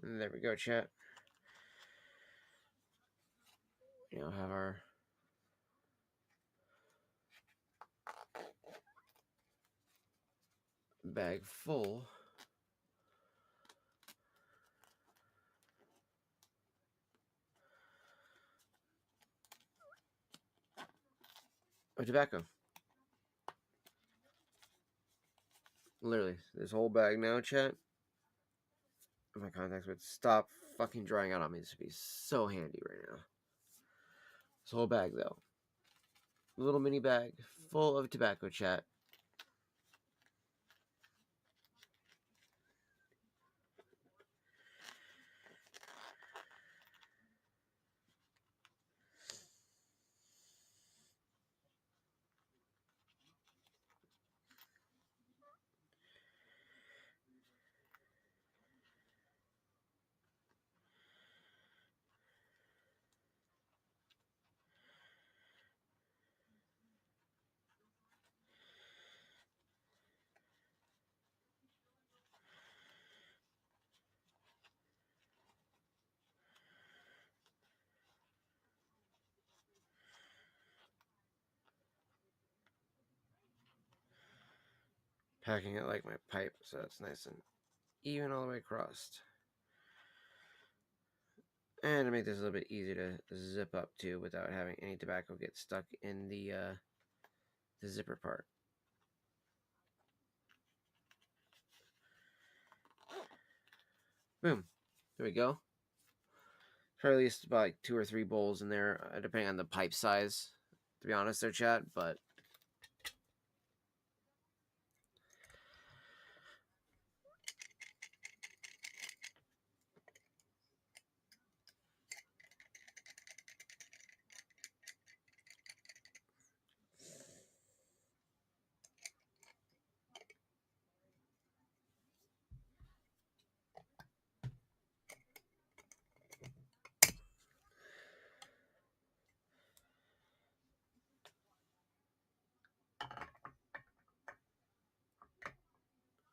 And there we go, chat. Have our bag full of tobacco. Literally, this whole bag now, chat. My contacts would stop fucking drying out on me. This would be so handy right now. This whole bag, though. Little mini bag full of tobacco, chat. Packing it like my pipe, so it's nice and even all the way across. And to make this a little bit easier to zip up too without having any tobacco get stuck in the zipper part. Boom. There we go. Probably at least about like 2 or 3 bowls in there, depending on the pipe size, to be honest there, chat, but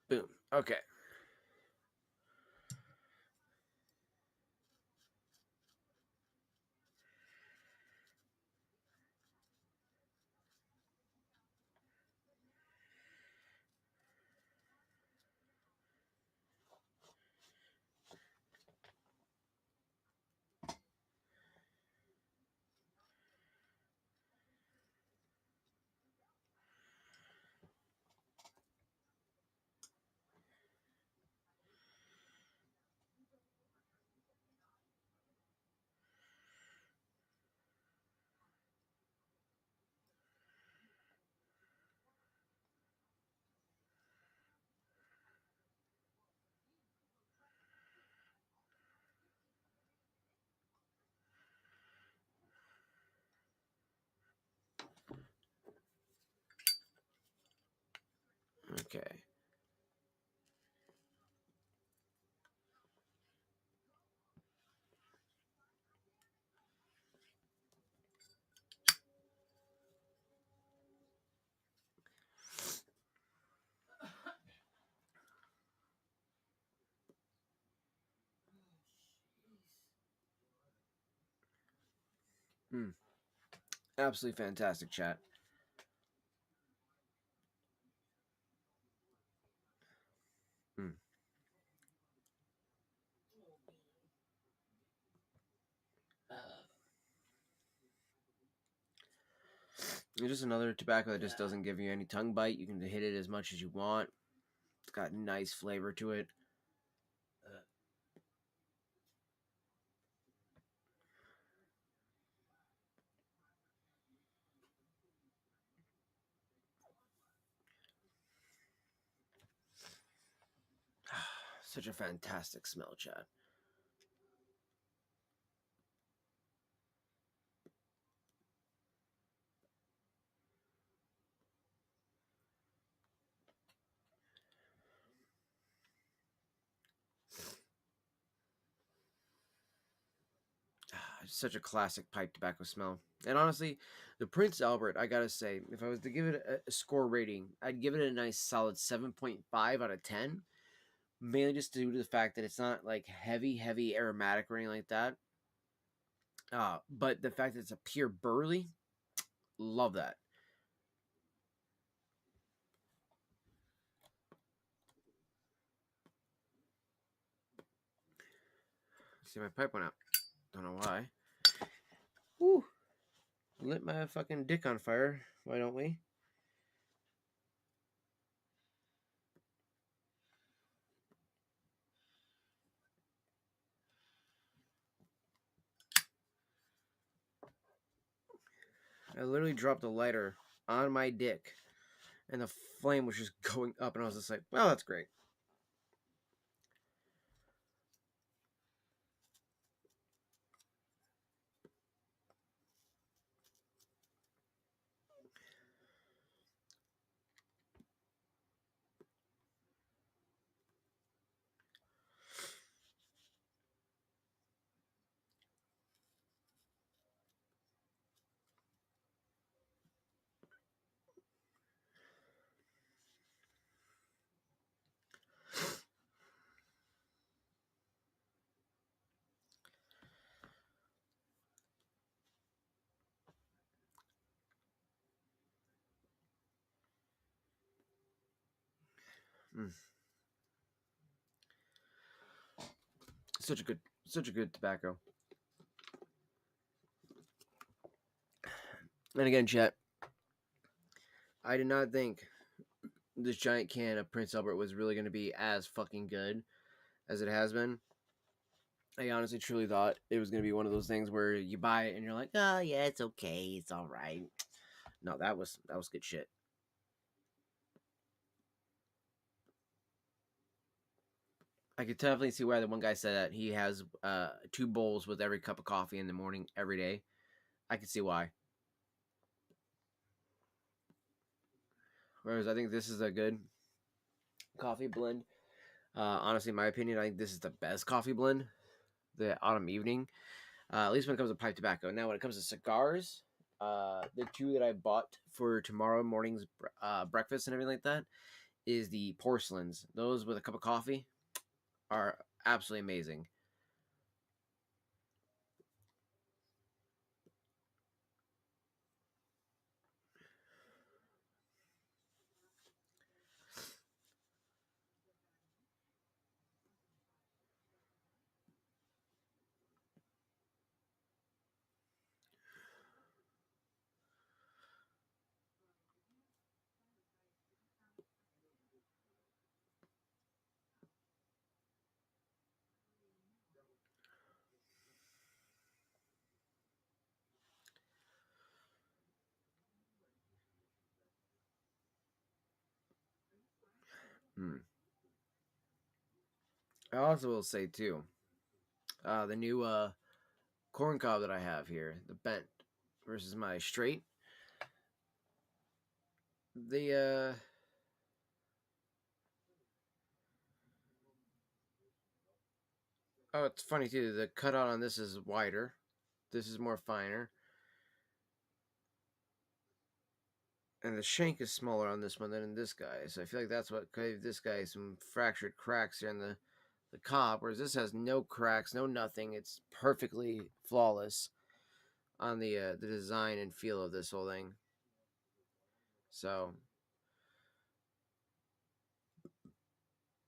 boom. Okay. Okay. Absolutely fantastic, chat. It's just another tobacco that just doesn't give you any tongue bite. You can hit it as much as you want. It's got nice flavor to it. Such a fantastic smell, chat. It's such a classic pipe tobacco smell. And honestly, the Prince Albert, I gotta say, if I was to give it a score rating, I'd give it a nice solid 7.5 out of 10. mainly just due to the fact that it's not like heavy aromatic or anything like that. But the fact that it's a pure burley, love that. See, my pipe went out. Don't know why. Woo! Lit my fucking dick on fire. Why don't we? I literally dropped a lighter on my dick, and the flame was just going up, and I was just like, well, that's great. Mm. Such a good tobacco. And again, chat, I did not think this giant can of Prince Albert was really going to be as fucking good as it has been. I honestly truly thought it was going to be one of those things where you buy it and you're like, oh yeah, it's okay, it's all right. No, that was good shit. I could definitely see why the one guy said that he has 2 bowls with every cup of coffee in the morning every day. I could see why. Whereas I think this is a good coffee blend. Honestly, in my opinion, I think this is the best coffee blend, the autumn evening. At least when it comes to pipe tobacco. Now, when it comes to cigars, the 2 that I bought for tomorrow morning's breakfast and everything like that is the porcelains. Those with a cup of coffee are absolutely amazing. I also will say too, the new corn cob that I have here, the bent versus my straight. The oh, it's funny too. The cutout on this is wider. This is more finer. And the shank is smaller on this one than in this guy. So I feel like that's what gave this guy some fractured cracks here in the cob. Whereas this has no cracks, no nothing. It's perfectly flawless on the design and feel of this whole thing. So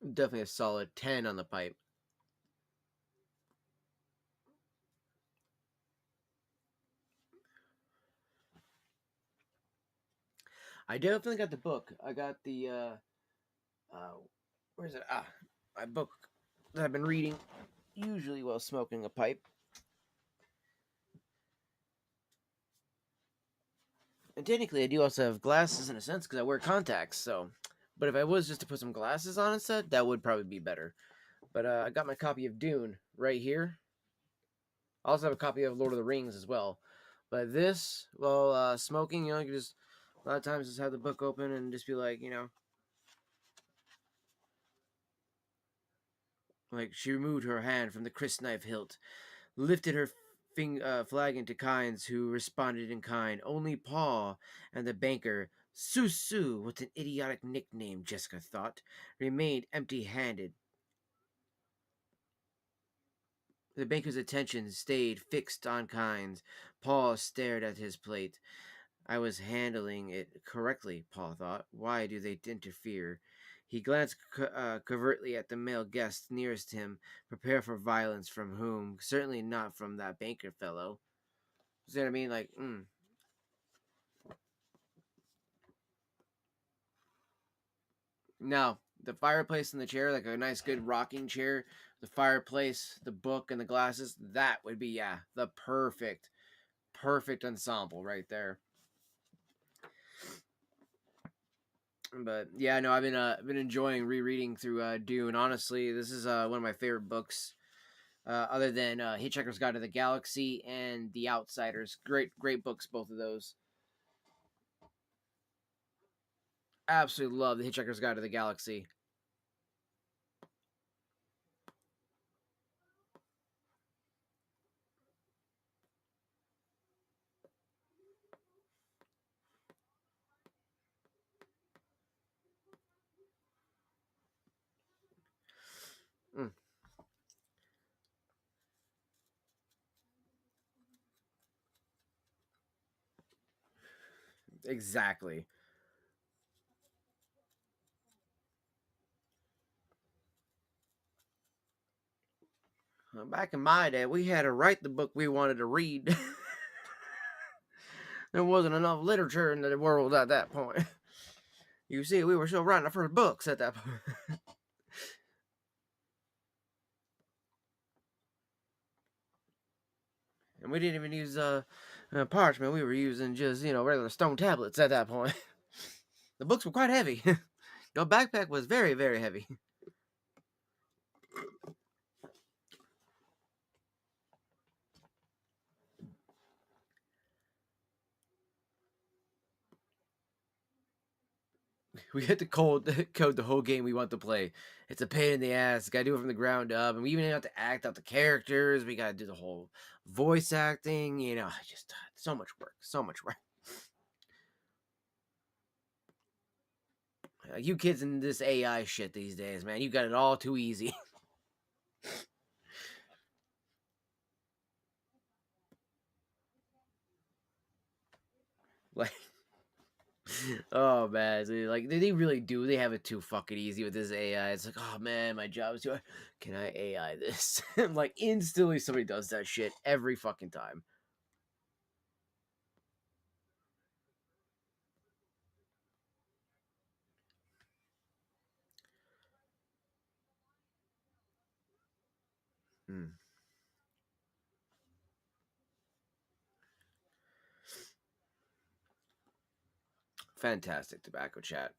definitely a solid 10 on the pipe. I definitely got the book. I got the where is it? My book that I've been reading usually while smoking a pipe. And technically, I do also have glasses in a sense because I wear contacts. So, but if I was just to put some glasses on instead, that would probably be better. But I got my copy of Dune right here. I also have a copy of Lord of the Rings as well. But this, while smoking, you know, you can just a lot of times just have the book open and just be like, you know, like she removed her hand from the crysknife hilt, lifted her flagon to Kynes, who responded in kind. Only Paul and the banker, Susu, what an idiotic nickname, Jessica thought, remained empty-handed. The banker's attention stayed fixed on Kynes. Paul stared at his plate. I was handling it correctly, Paul thought. Why do they interfere? He glanced covertly at the male guest nearest him. Prepare for violence from whom? Certainly not from that banker fellow. See what I mean? Like, No, the fireplace and the chair, like a nice good rocking chair, the fireplace, the book, and the glasses, that would be, yeah, the perfect ensemble right there. But yeah, no, I've been enjoying rereading through Dune. Honestly, this is one of my favorite books, other than Hitchhiker's Guide to the Galaxy and The Outsiders. Great books, both of those. Absolutely love The Hitchhiker's Guide to the Galaxy. Mm, exactly. Back in my day, we had to write the book we wanted to read. There wasn't enough literature in the world at that point. You see, we were still writing our first books at that point. And we didn't even use parchment. We were using just, regular stone tablets at that point. The books were quite heavy. Your backpack was very, very heavy. We had to code the whole game we want to play. It's a pain in the ass. Gotta do it from the ground up. And we even have to act out the characters. We gotta do the whole voice acting. Just so much work. So much work. You kids in this AI shit these days, man. You got it all too easy. Like, oh man, like they really do. They have it too fucking easy with this AI. It's like, oh man, my job is too. Can I AI this? Like instantly, somebody does that shit every fucking time. Hmm. Fantastic tobacco chat.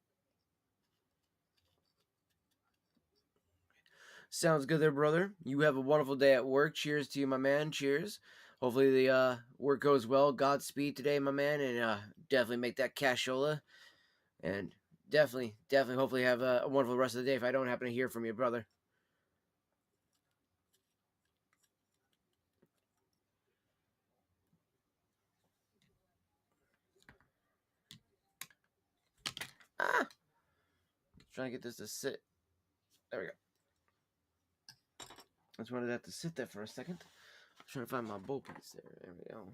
Sounds good there, brother. You have a wonderful day at work. Cheers to you, my man. Cheers. Hopefully the work goes well. Godspeed today, my man, and definitely make that cashola. And definitely, hopefully have a wonderful rest of the day if I don't happen to hear from you, brother. Ah! Trying to get this to sit. There we go. I just wanted that to sit there for a second. I'm trying to find my bowl piece there. There we go.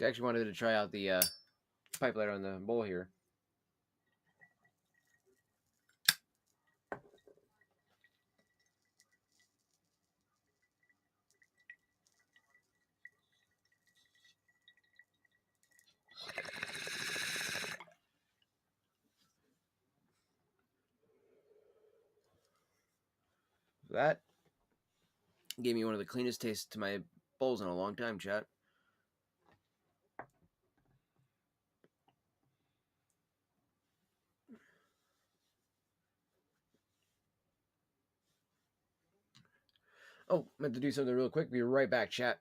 I actually wanted to try out the pipe lighter on the bowl here. That gave me one of the cleanest tastes to my bowls in a long time, chat. Oh, meant to do something real quick. Be right back, chat.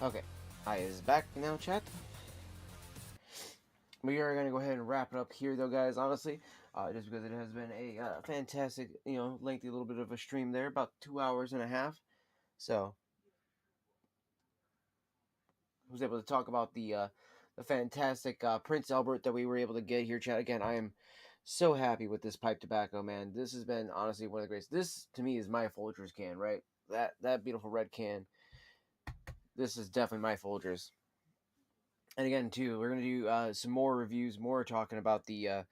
Okay, I is back now, chat. We are going to go ahead and wrap it up here, though, guys, honestly, just because it has been a fantastic, lengthy little bit of a stream there, about 2 hours and a half. So, I was able to talk about the fantastic Prince Albert that we were able to get here, chat. Again, I am so happy with this pipe tobacco, man. This has been, honestly, one of the greatest. This, to me, is my Folgers can, right? That beautiful red can. This is definitely my Folgers. And again, too, we're going to do some more reviews, more talking about the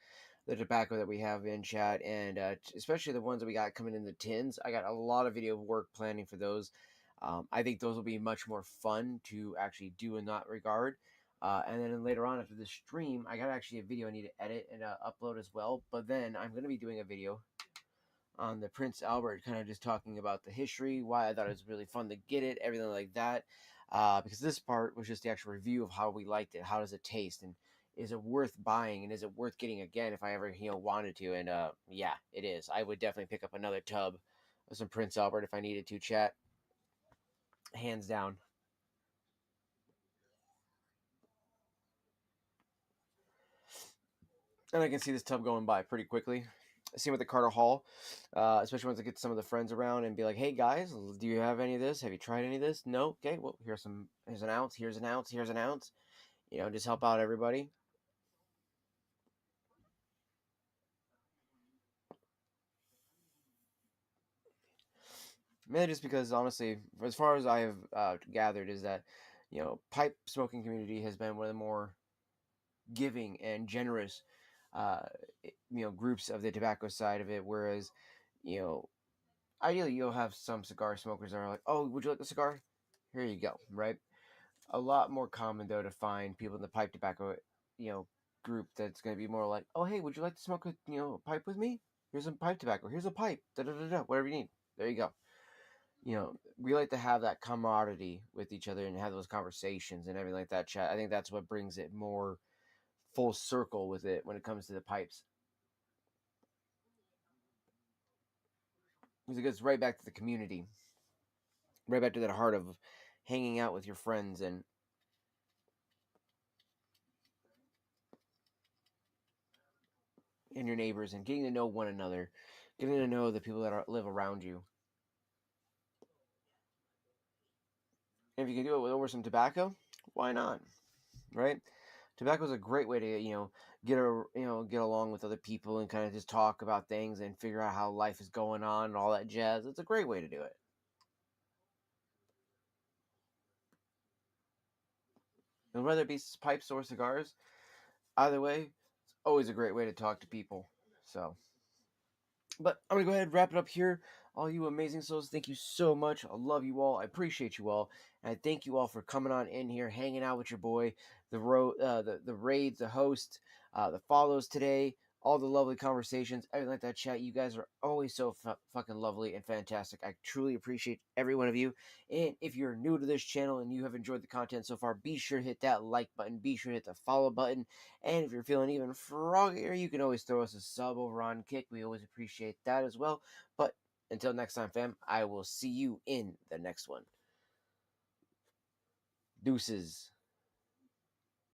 tobacco that we have in chat, and especially the ones that we got coming in the tins. I got a lot of video work planning for those. I think those will be much more fun to actually do in that regard. And then later on after the stream, I got actually a video I need to edit and upload as well. But then I'm going to be doing a video on the Prince Albert, kind of just talking about the history, why I thought it was really fun to get it, everything like that. Because this part was just the actual review of how we liked it, how does it taste, and is it worth buying, and is it worth getting again if I ever wanted to. And yeah, it is. I would definitely pick up another tub of some Prince Albert if I needed to, chat, hands down. And I can see this tub going by pretty quickly. Same with the Carter Hall, especially once I get some of the friends around and be like, "Hey guys, do you have any of this? Have you tried any of this? No? Okay, well here's an ounce, here's an ounce, here's an ounce. Just help out everybody." Mainly just because, honestly, as far as I have gathered, is that pipe smoking community has been one of the more giving and generous, uh, groups of the tobacco side of it. Whereas, you know, ideally you'll have some cigar smokers that are like, "Oh, would you like a cigar? Here you go." Right? A lot more common though to find people in the pipe tobacco, group that's going to be more like, "Oh, hey, would you like to smoke a pipe with me? Here's some pipe tobacco. Here's a pipe. Da da da da. Whatever you need. There you go." We like to have that camaraderie with each other and have those conversations and everything like that, chat. I think that's what brings it more full circle with it when it comes to the pipes. Because it goes right back to the community, right back to that heart of hanging out with your friends and your neighbors and getting to know one another, getting to know the people that live around you. And if you can do it over some tobacco, why not? Right? Tobacco is a great way to get along with other people and kind of just talk about things and figure out how life is going on and all that jazz. It's a great way to do it. And whether it be pipes or cigars, either way, it's always a great way to talk to people. So, but I'm gonna go ahead and wrap it up here. All you amazing souls, thank you so much. I love you all. I appreciate you all, and I thank you all for coming on in here, hanging out with your boy, the raids, the host, the follows today, all the lovely conversations, everything like that. Chat, you guys are always so fucking lovely and fantastic. I truly appreciate every one of you. And if you're new to this channel and you have enjoyed the content so far, be sure to hit that like button. Be sure to hit the follow button. And if you're feeling even froggier, you can always throw us a sub over on Kick. We always appreciate that as well. But until next time, fam, I will see you in the next one. Deuces.